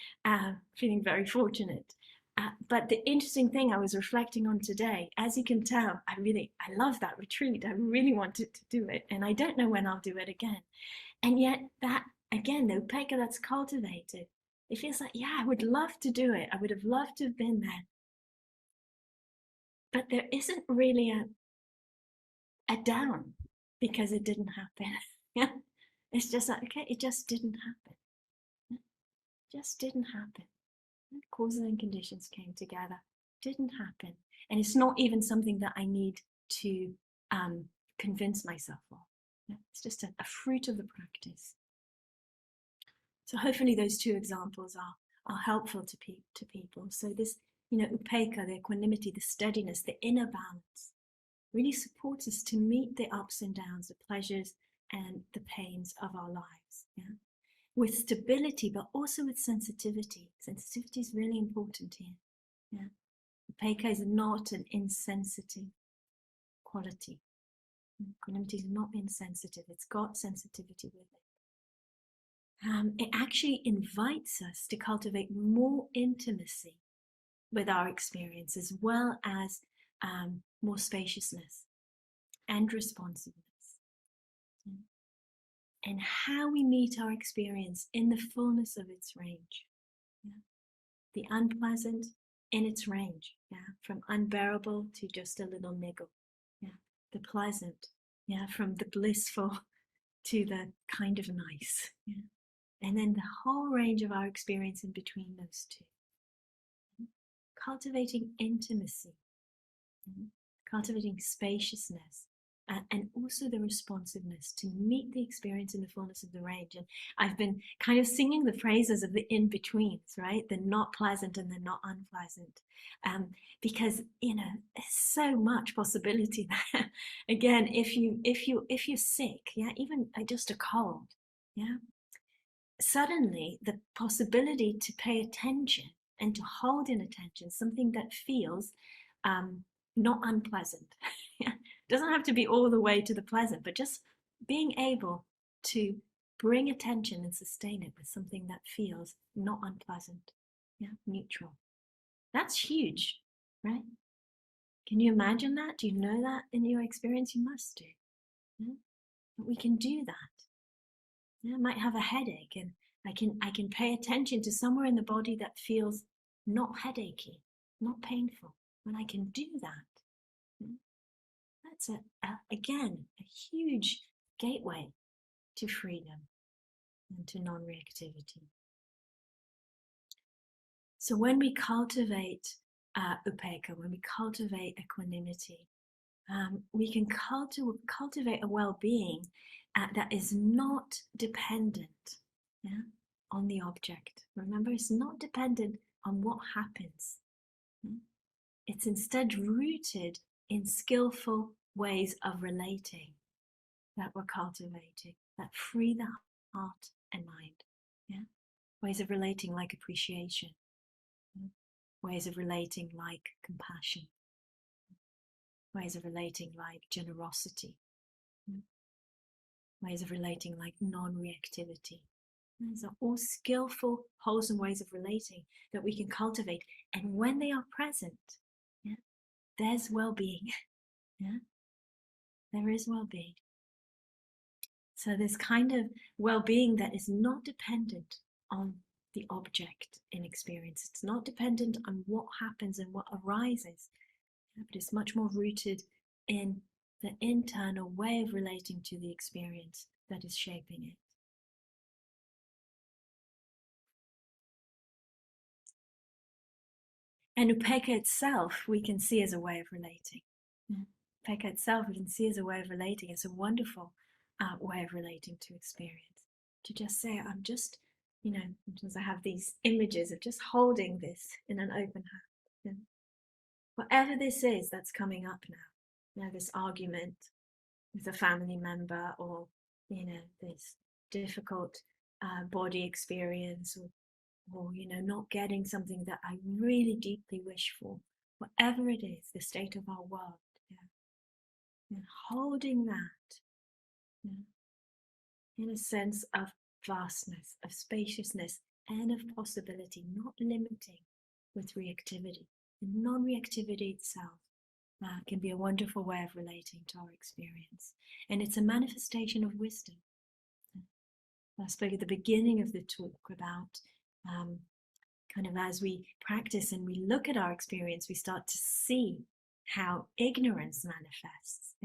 feeling very fortunate. But the interesting thing I was reflecting on today, as you can tell, I love that retreat. I really wanted to do it, and I don't know when I'll do it again. And yet that, again, the Uppekha that's cultivated, it feels like, yeah, I would love to do it. I would have loved to have been there. But there isn't really a down because it didn't happen. Yeah. It's just like, okay, it just didn't happen. It just didn't happen. Causes and conditions came together. Didn't happen. And it's not even something that I need to convince myself of. Yeah. It's just a fruit of the practice. So hopefully those two examples are helpful to people. So this, you know, Uppekha, the equanimity, the steadiness, the inner balance, really supports us to meet the ups and downs, the pleasures and the pains of our lives. Yeah? With stability, but also with sensitivity. Sensitivity is really important here. Yeah? Uppekha is not an insensitive quality. Equanimity is not insensitive. It's got sensitivity with it. It actually invites us to cultivate more intimacy with our experience, as well as more spaciousness and responsiveness. And how we meet our experience in the fullness of its range. Yeah? The unpleasant in its range, yeah, from unbearable to just a little niggle. Yeah? The pleasant, yeah, from the blissful to the kind of nice. Yeah? And then the whole range of our experience in between those two. Cultivating intimacy, cultivating spaciousness, and also the responsiveness to meet the experience in the fullness of the range. And I've been kind of singing the phrases of the in-betweens, right? The not pleasant and the not unpleasant, because, you know, there's so much possibility there. Again, if you're sick, yeah, even just a cold, yeah, suddenly the possibility to pay attention and to hold in attention something that feels not unpleasant. It doesn't have to be all the way to the pleasant, but just being able to bring attention and sustain it with something that feels not unpleasant, neutral. That's huge, right? Can you imagine that? Do you know that in your experience? You must do. But we can do that. I might have a headache, and I can pay attention to somewhere in the body that feels not headachy, not painful. When I can do that, that's again a huge gateway to freedom and to non-reactivity. So when we cultivate Uppekha, when we cultivate equanimity, we can cultivate a well-being that is not dependent on the object. Remember, it's not dependent on what happens. It's instead rooted in skillful ways of relating that we're cultivating, that free the heart and mind. Ways of relating like appreciation, ways of relating like compassion, ways of relating like generosity, ways of relating like non-reactivity. These are all skillful, wholesome ways of relating that we can cultivate. And when they are present, there's well-being. There is well-being. So this kind of well-being that is not dependent on the object in experience. It's not dependent on what happens and what arises, but it's much more rooted in the internal way of relating to the experience that is shaping it. And Upekkha itself, we can see as a way of relating. Upekkha itself, we can see as a way of relating. It's a wonderful way of relating to experience. To just say, I'm just, sometimes I have these images of just holding this in an open hand. Whatever this is that's coming up now, this argument with a family member, or, this difficult body experience, or not getting something that I really deeply wish for, whatever it is, the state of our world, and holding that in a sense of vastness, of spaciousness, and of possibility, not limiting with reactivity. And non-reactivity itself can be a wonderful way of relating to our experience, and it's a manifestation of wisdom. I spoke at the beginning of the talk about kind of as we practice and we look at our experience, we start to see how ignorance manifests.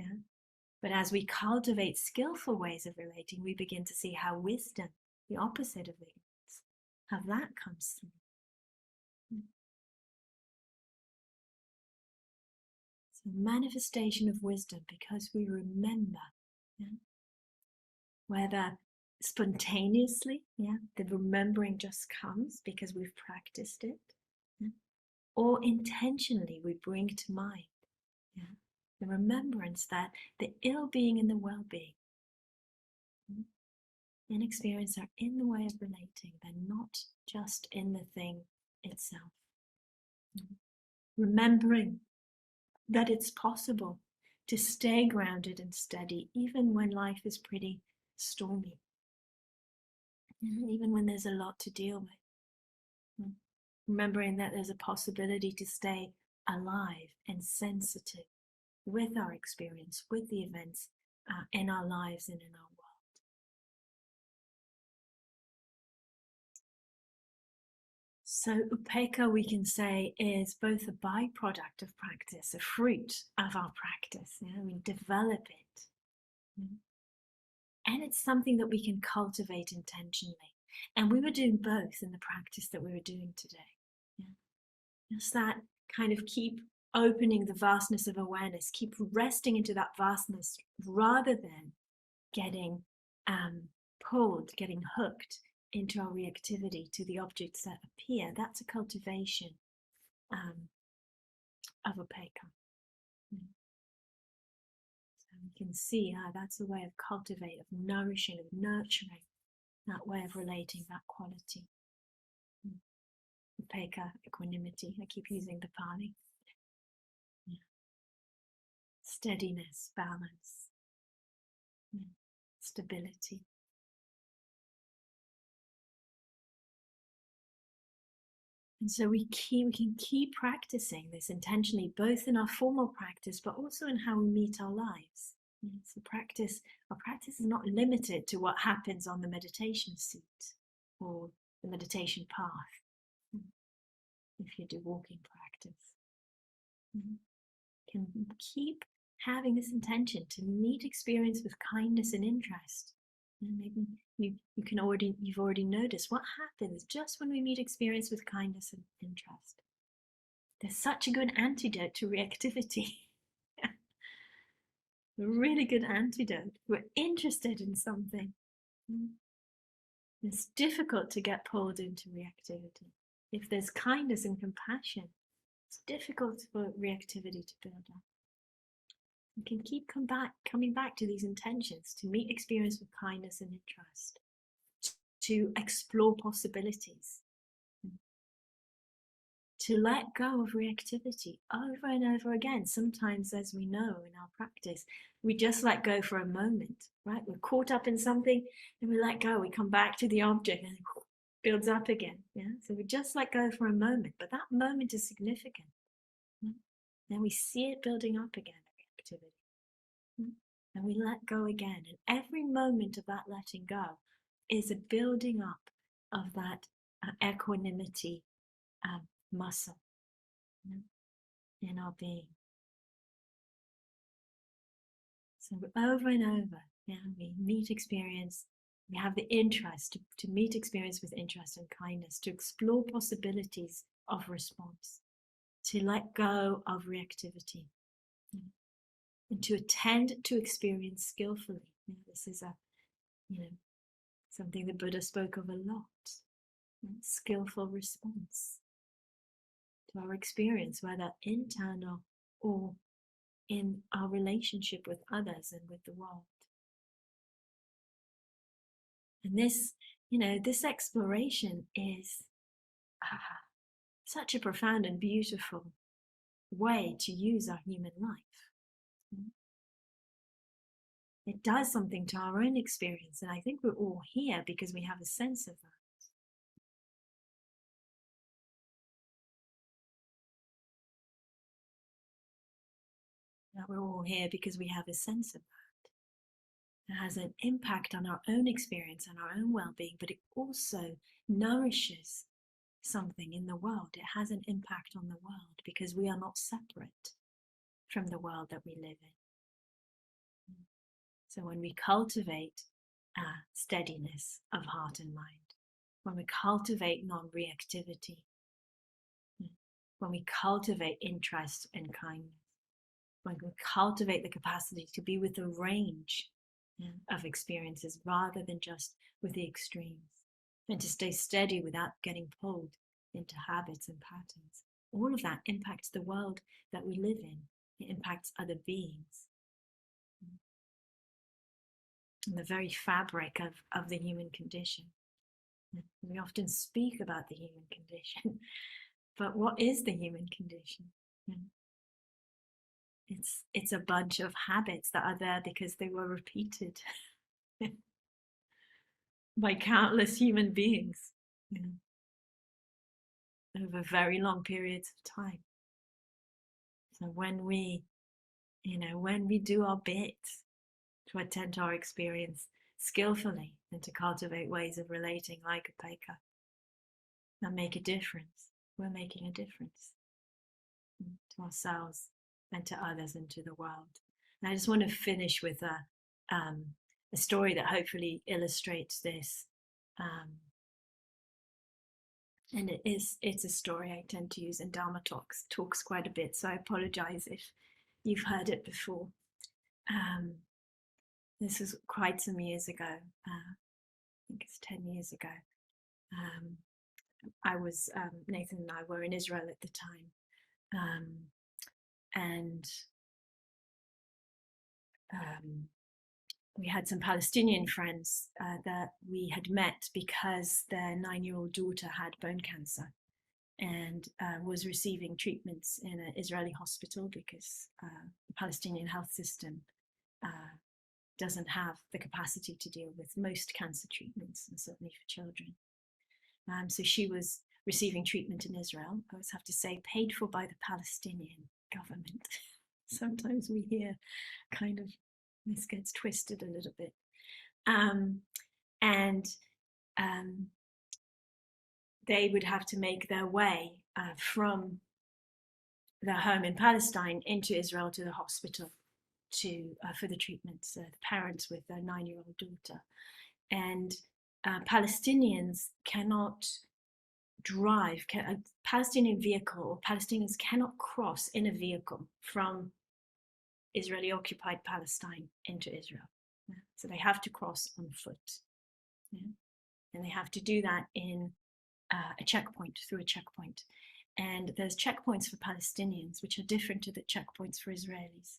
But as we cultivate skillful ways of relating, we begin to see how wisdom, the opposite of ignorance, how that comes through. So manifestation of wisdom, because we remember, whether spontaneously, the remembering just comes because we've practiced it, or intentionally we bring to mind the remembrance that the ill-being and the well-being in experience are in the way of relating. They're not just in the thing itself. Remembering that it's possible to stay grounded and steady even when life is pretty stormy, even when there's a lot to deal with. Remembering that there's a possibility to stay alive and sensitive with our experience, with the events in our lives and in our world. So Uppekha, we can say, is both a byproduct of practice, a fruit of our practice. We develop it. And it's something that we can cultivate intentionally. And we were doing both in the practice that we were doing today. Just that kind of keep opening the vastness of awareness, keep resting into that vastness rather than getting pulled, getting hooked into our reactivity to the objects that appear. That's a cultivation of Uppekha. So we can see how that's a way of cultivating, of nourishing, of nurturing that way of relating, that quality. Upekkha, equanimity. I keep using the Pali. Steadiness, balance, stability. And so we can keep practicing this intentionally, both in our formal practice, but also in how we meet our lives. So our practice is not limited to what happens on the meditation seat or the meditation path. If you do walking practice, you can keep having this intention to meet experience with kindness and interest. And maybe you've already noticed what happens just when we meet experience with kindness and interest. There's such a good antidote to reactivity. A really good antidote. We're interested in something. It's difficult to get pulled into reactivity. If there's kindness and compassion, it's difficult for reactivity to build up. You can keep coming back to these intentions to meet experience with kindness and interest, to explore possibilities, to let go of reactivity over and over again. Sometimes, as we know in our practice, we just let go for a moment, right? We're caught up in something and we let go. We come back to the object and it builds up again. Yeah. So we just let go for a moment, but that moment is significant. Then we see it building up again, reactivity. And we let go again. And every moment of that letting go is a building up of that equanimity muscle in our being. So over and over, we meet experience. We have the interest to meet experience with interest and kindness, to explore possibilities of response, to let go of reactivity, and to attend to experience skillfully. This is something the Buddha spoke of a lot. Skillful response to our experience, whether internal or in our relationship with others and with the world. And this exploration is such a profound and beautiful way to use our human life. It does something to our own experience, and I think we're all here because we have a sense of that. That we're all here because we have a sense of that. It has an impact on our own experience and our own well-being, but it also nourishes something in the world. It has an impact on the world because we are not separate from the world that we live in. So when we cultivate steadiness of heart and mind, when we cultivate non-reactivity, when we cultivate interest and kindness, when we cultivate the capacity to be with a range of experiences rather than just with the extremes, and to stay steady without getting pulled into habits and patterns. All of that impacts the world that we live in. It impacts other beings. And the very fabric of the human condition. We often speak about the human condition, but what is the human condition? It's a bunch of habits that are there because they were repeated by countless human beings over very long periods of time. So when we do our bit to attend to our experience skillfully and to cultivate ways of relating like Uppekha and make a difference, we're making a difference to ourselves and to others and to the world. And I just want to finish with a story that hopefully illustrates this. And it's a story I tend to use in Dharma talks quite a bit, so I apologize if you've heard it before. This was quite some years ago. I think it's 10 years ago. Nathan and I were in Israel at the time. And we had some Palestinian friends that we had met because their 9-year-old daughter had bone cancer and was receiving treatments in an Israeli hospital because the Palestinian health system doesn't have the capacity to deal with most cancer treatments, and certainly for children. So she was receiving treatment in Israel. I always have to say, paid for by the Palestinian government. Sometimes we hear kind of this gets twisted a little bit. And they would have to make their way from their home in Palestine into Israel to the hospital for the treatments. The parents with their 9-year-old daughter, and Palestinians cannot drive. A Palestinian vehicle or Palestinians cannot cross in a vehicle from Israeli occupied Palestine into Israel. Yeah? So they have to cross on foot. Yeah? And they have to do that in a checkpoint, through a checkpoint. And there's checkpoints for Palestinians, which are different to the checkpoints for Israelis.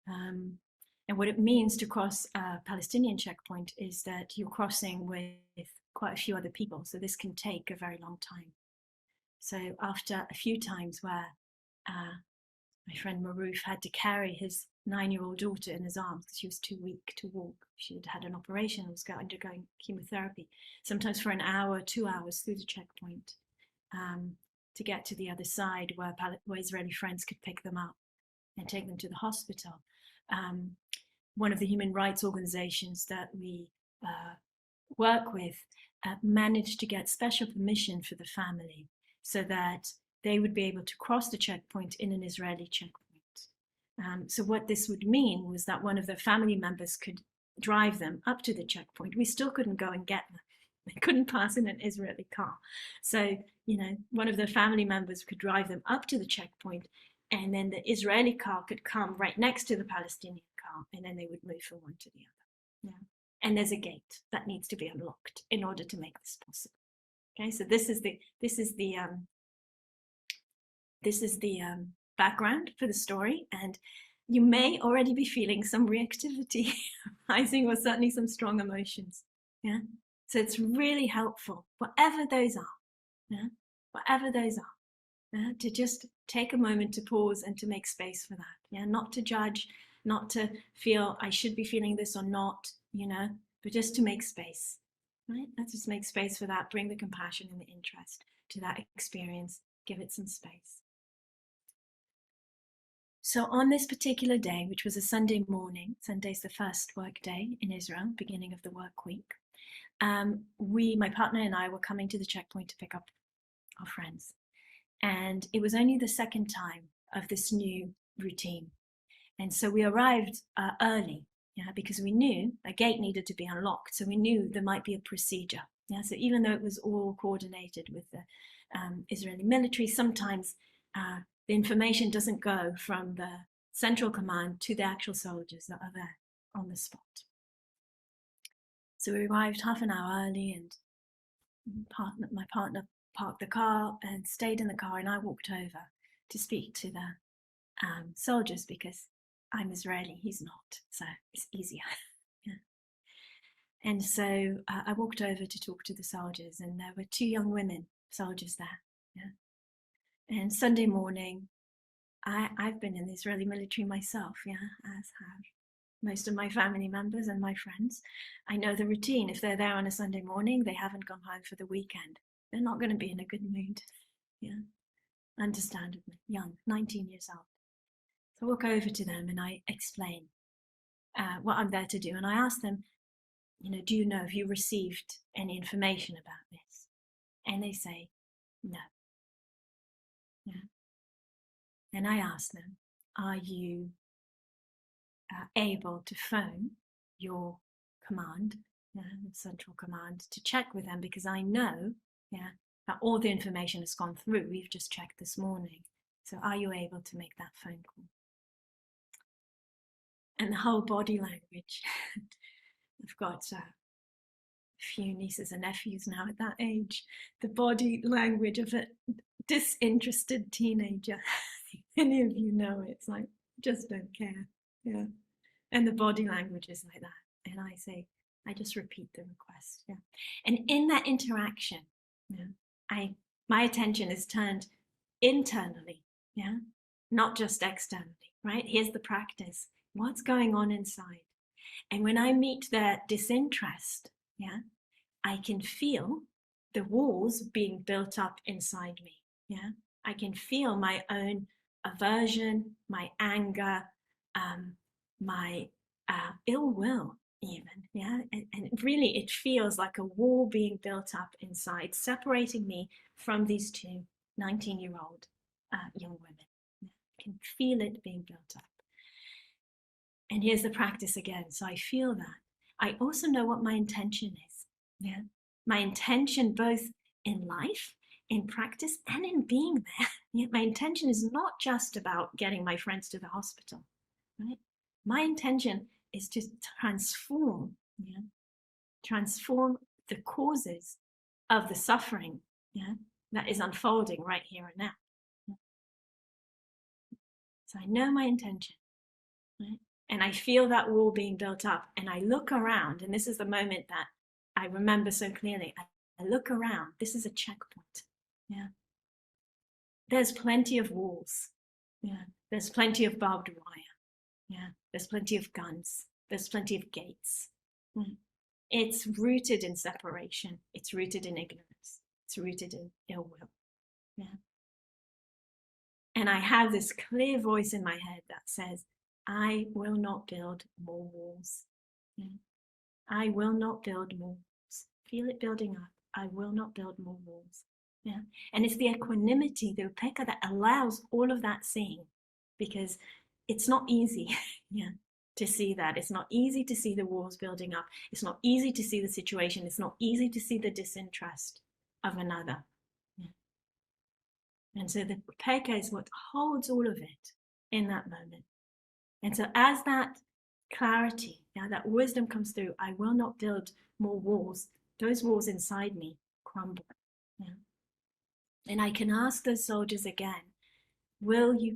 And what it means to cross a Palestinian checkpoint is that you're crossing with quite a few other people. So this can take a very long time. So after a few times where my friend Maruf had to carry his 9-year-old daughter in his arms because she was too weak to walk. She had had an operation and was undergoing chemotherapy, sometimes for an hour, 2 hours through the checkpoint, to get to the other side where Israeli friends could pick them up and take them to the hospital. One of the human rights organizations that we work with managed to get special permission for the family so that they would be able to cross the checkpoint in an Israeli checkpoint. So what this would mean was that one of their family members could drive them up to the checkpoint. We still couldn't go and get them. They couldn't pass in an Israeli car. So, one of their family members could drive them up to the checkpoint, and then the Israeli car could come right next to the Palestinian car, and then they would move from one to the other. Yeah. And there's a gate that needs to be unlocked in order to make this possible. Okay, so this is the background for the story, and you may already be feeling some reactivity rising, or certainly some strong emotions. Yeah, so it's really helpful, whatever those are. Yeah, whatever those are, to just take a moment to pause and to make space for that. Yeah, not to judge, not to feel I should be feeling this or not. But just to make space. Right? Let's just make space for that. Bring the compassion and the interest to that experience. Give it some space. So on this particular day, which was a Sunday morning, Sunday's the first work day in Israel, beginning of the work week, my partner and I were coming to the checkpoint to pick up our friends. And it was only the second time of this new routine. And so we arrived early, because we knew a gate needed to be unlocked. So we knew there might be a procedure. Yeah, so even though it was all coordinated with the Israeli military, sometimes the information doesn't go from the central command to the actual soldiers that are there on the spot. So we arrived half an hour early, and my partner parked the car and stayed in the car, and I walked over to speak to the soldiers because I'm Israeli, he's not, so it's easier. Yeah. And so I walked over to talk to the soldiers, and there were 2 young women soldiers there. Yeah. And Sunday morning, I've been in the Israeli military myself, as have most of my family members and my friends. I know the routine. If they're there on a Sunday morning, they haven't gone home for the weekend. They're not going to be in a good mood. Yeah, understandably. Young, 19 years old. So I walk over to them and I explain what I'm there to do. And I ask them, do you know if you received any information about this? And they say, no. Yeah. And I ask them, are you able to phone your command, the central command, to check with them? Because I know, that all the information has gone through. We've just checked this morning. So are you able to make that phone call? And the whole body language. I've got a few nieces and nephews now at that age. The body language of a disinterested teenager. Any of you know it. It's like, just don't care. Yeah. And the body language is like that. And I say, I just repeat the request. Yeah. And in that interaction, my attention is turned internally. Yeah. Not just externally, right? Here's the practice. What's going on inside? And when I meet their disinterest, I can feel the walls being built up inside me. Yeah, I can feel my own aversion, my anger, my ill will, even. Yeah, and really, it feels like a wall being built up inside, separating me from these two 19-year-old young women. Yeah, I can feel it being built up. And here's the practice again. So I feel that. I also know what my intention is. Yeah. My intention, both in life, in practice, and in being there. Yeah? My intention is not just about getting my friends to the hospital. Right? My intention is to transform, yeah, transform the causes of the suffering, yeah, that is unfolding right here and now. Yeah? So I know my intention. Right? And I feel that wall being built up, and I look around, and this is the moment that I remember so clearly. I look around. This is a checkpoint. Yeah. There's plenty of walls. Yeah. There's plenty of barbed wire. Yeah. There's plenty of guns. There's plenty of gates. Mm. It's rooted in separation. It's rooted in ignorance. It's rooted in ill will. Yeah. And I have this clear voice in my head that says, I will not build more walls. Yeah. I will not build more walls. Feel it building up. I will not build more walls. Yeah. And it's the equanimity, the Uppekha, that allows all of that seeing, because it's not easy, yeah, to see that. It's not easy to see the walls building up. It's not easy to see the situation. It's not easy to see the disinterest of another. Yeah. And so the Uppekha is what holds all of it in that moment. And so as that clarity, yeah, that wisdom comes through, I will not build more walls. Those walls inside me crumble. Yeah. And I can ask those soldiers again, can you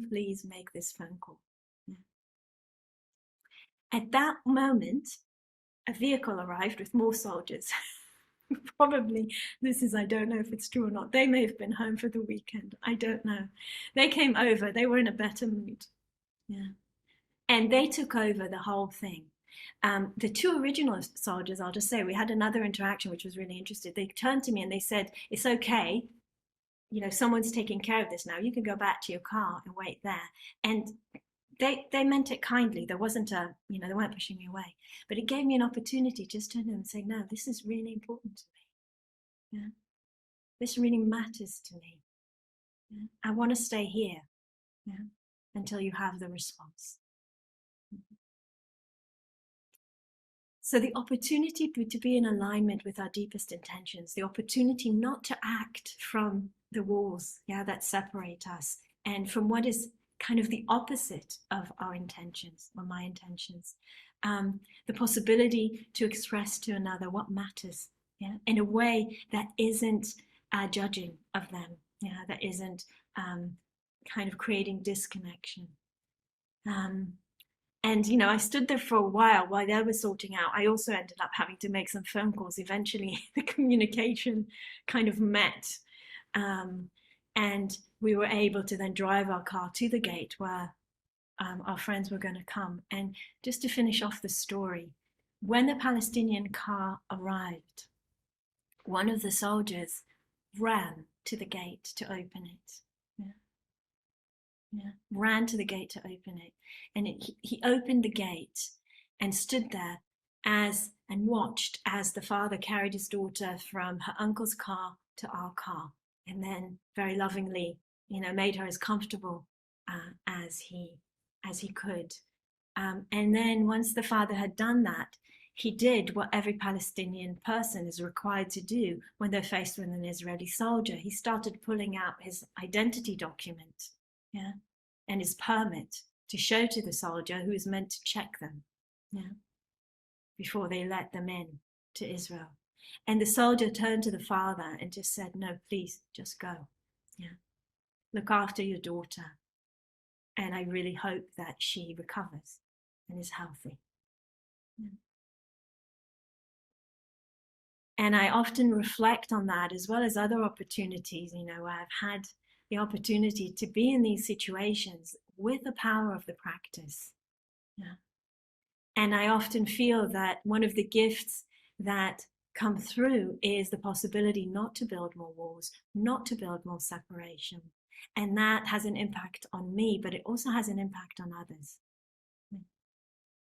please make this phone call? Yeah. At that moment, a vehicle arrived with more soldiers. Probably, I don't know if it's true or not. They may have been home for the weekend. I don't know. They came over, they were in a better mood. Yeah. And they took over the whole thing. The two original soldiers, I'll just say, we had another interaction which was really interesting. They turned to me and they said, it's okay, someone's taking care of this now. You can go back to your car and wait there. And they meant it kindly. There wasn't they weren't pushing me away. But it gave me an opportunity just to turn to them and say, no, this is really important to me. Yeah? This really matters to me. Yeah? I want to stay here, yeah, until you have the response. So the opportunity to be in alignment with our deepest intentions, the opportunity not to act from the walls, yeah, that separate us, and from what is kind of the opposite of our intentions or my intentions. The possibility to express to another what matters, yeah, in a way that isn't judging of them, yeah, that isn't kind of creating disconnection. And I stood there for a while they were sorting out. I also ended up having to make some phone calls. Eventually, the communication kind of met. And we were able to then drive our car to the gate where our friends were going to come. And just to finish off the story, when the Palestinian car arrived, one of the soldiers ran to the gate to open it. Yeah. Yeah, ran to the gate to open it. And he opened the gate and stood there and watched as the father carried his daughter from her uncle's car to our car, and then very lovingly, made her as comfortable as he could. And then once the father had done that, he did what every Palestinian person is required to do when they're faced with an Israeli soldier. He started pulling out his identity document, yeah, and his permit to show to the soldier who is meant to check them, yeah, before they let them in to Israel. And the soldier turned to the father and just said, no, please, just go. Yeah. Look after your daughter. And I really hope that she recovers and is healthy. Yeah. And I often reflect on that, as well as other opportunities, where I've had the opportunity to be in these situations with the power of the practice. Yeah. And I often feel that one of the gifts that come through is the possibility not to build more walls, not to build more separation. And that has an impact on me, but it also has an impact on others.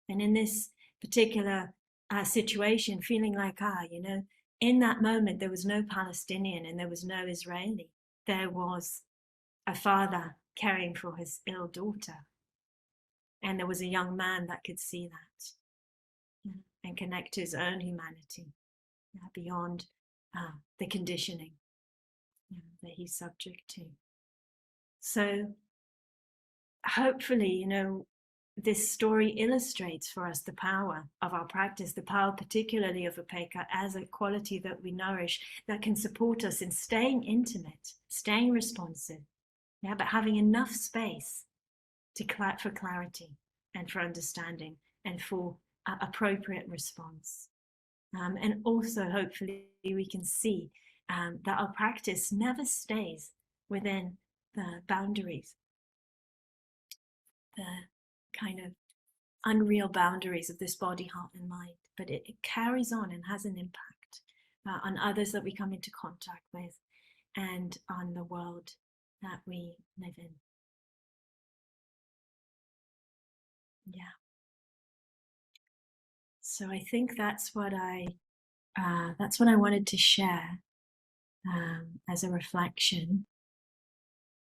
And in this particular situation, feeling like, in that moment, there was no Palestinian and there was no Israeli. There was a father caring for his ill daughter. And there was a young man that could see that and connect to his own humanity beyond the conditioning that he's subject to. So hopefully, this story illustrates for us the power of our practice, the power particularly of Uppekha as a quality that we nourish that can support us in staying intimate, staying responsive, but having enough space for clarity and for understanding and for appropriate response. And also, hopefully, we can see that our practice never stays within the boundaries, the kind of unreal boundaries of this body, heart, and mind, but it carries on and has an impact on others that we come into contact with and on the world that we live in. Yeah. So I think that's what I wanted to share as a reflection.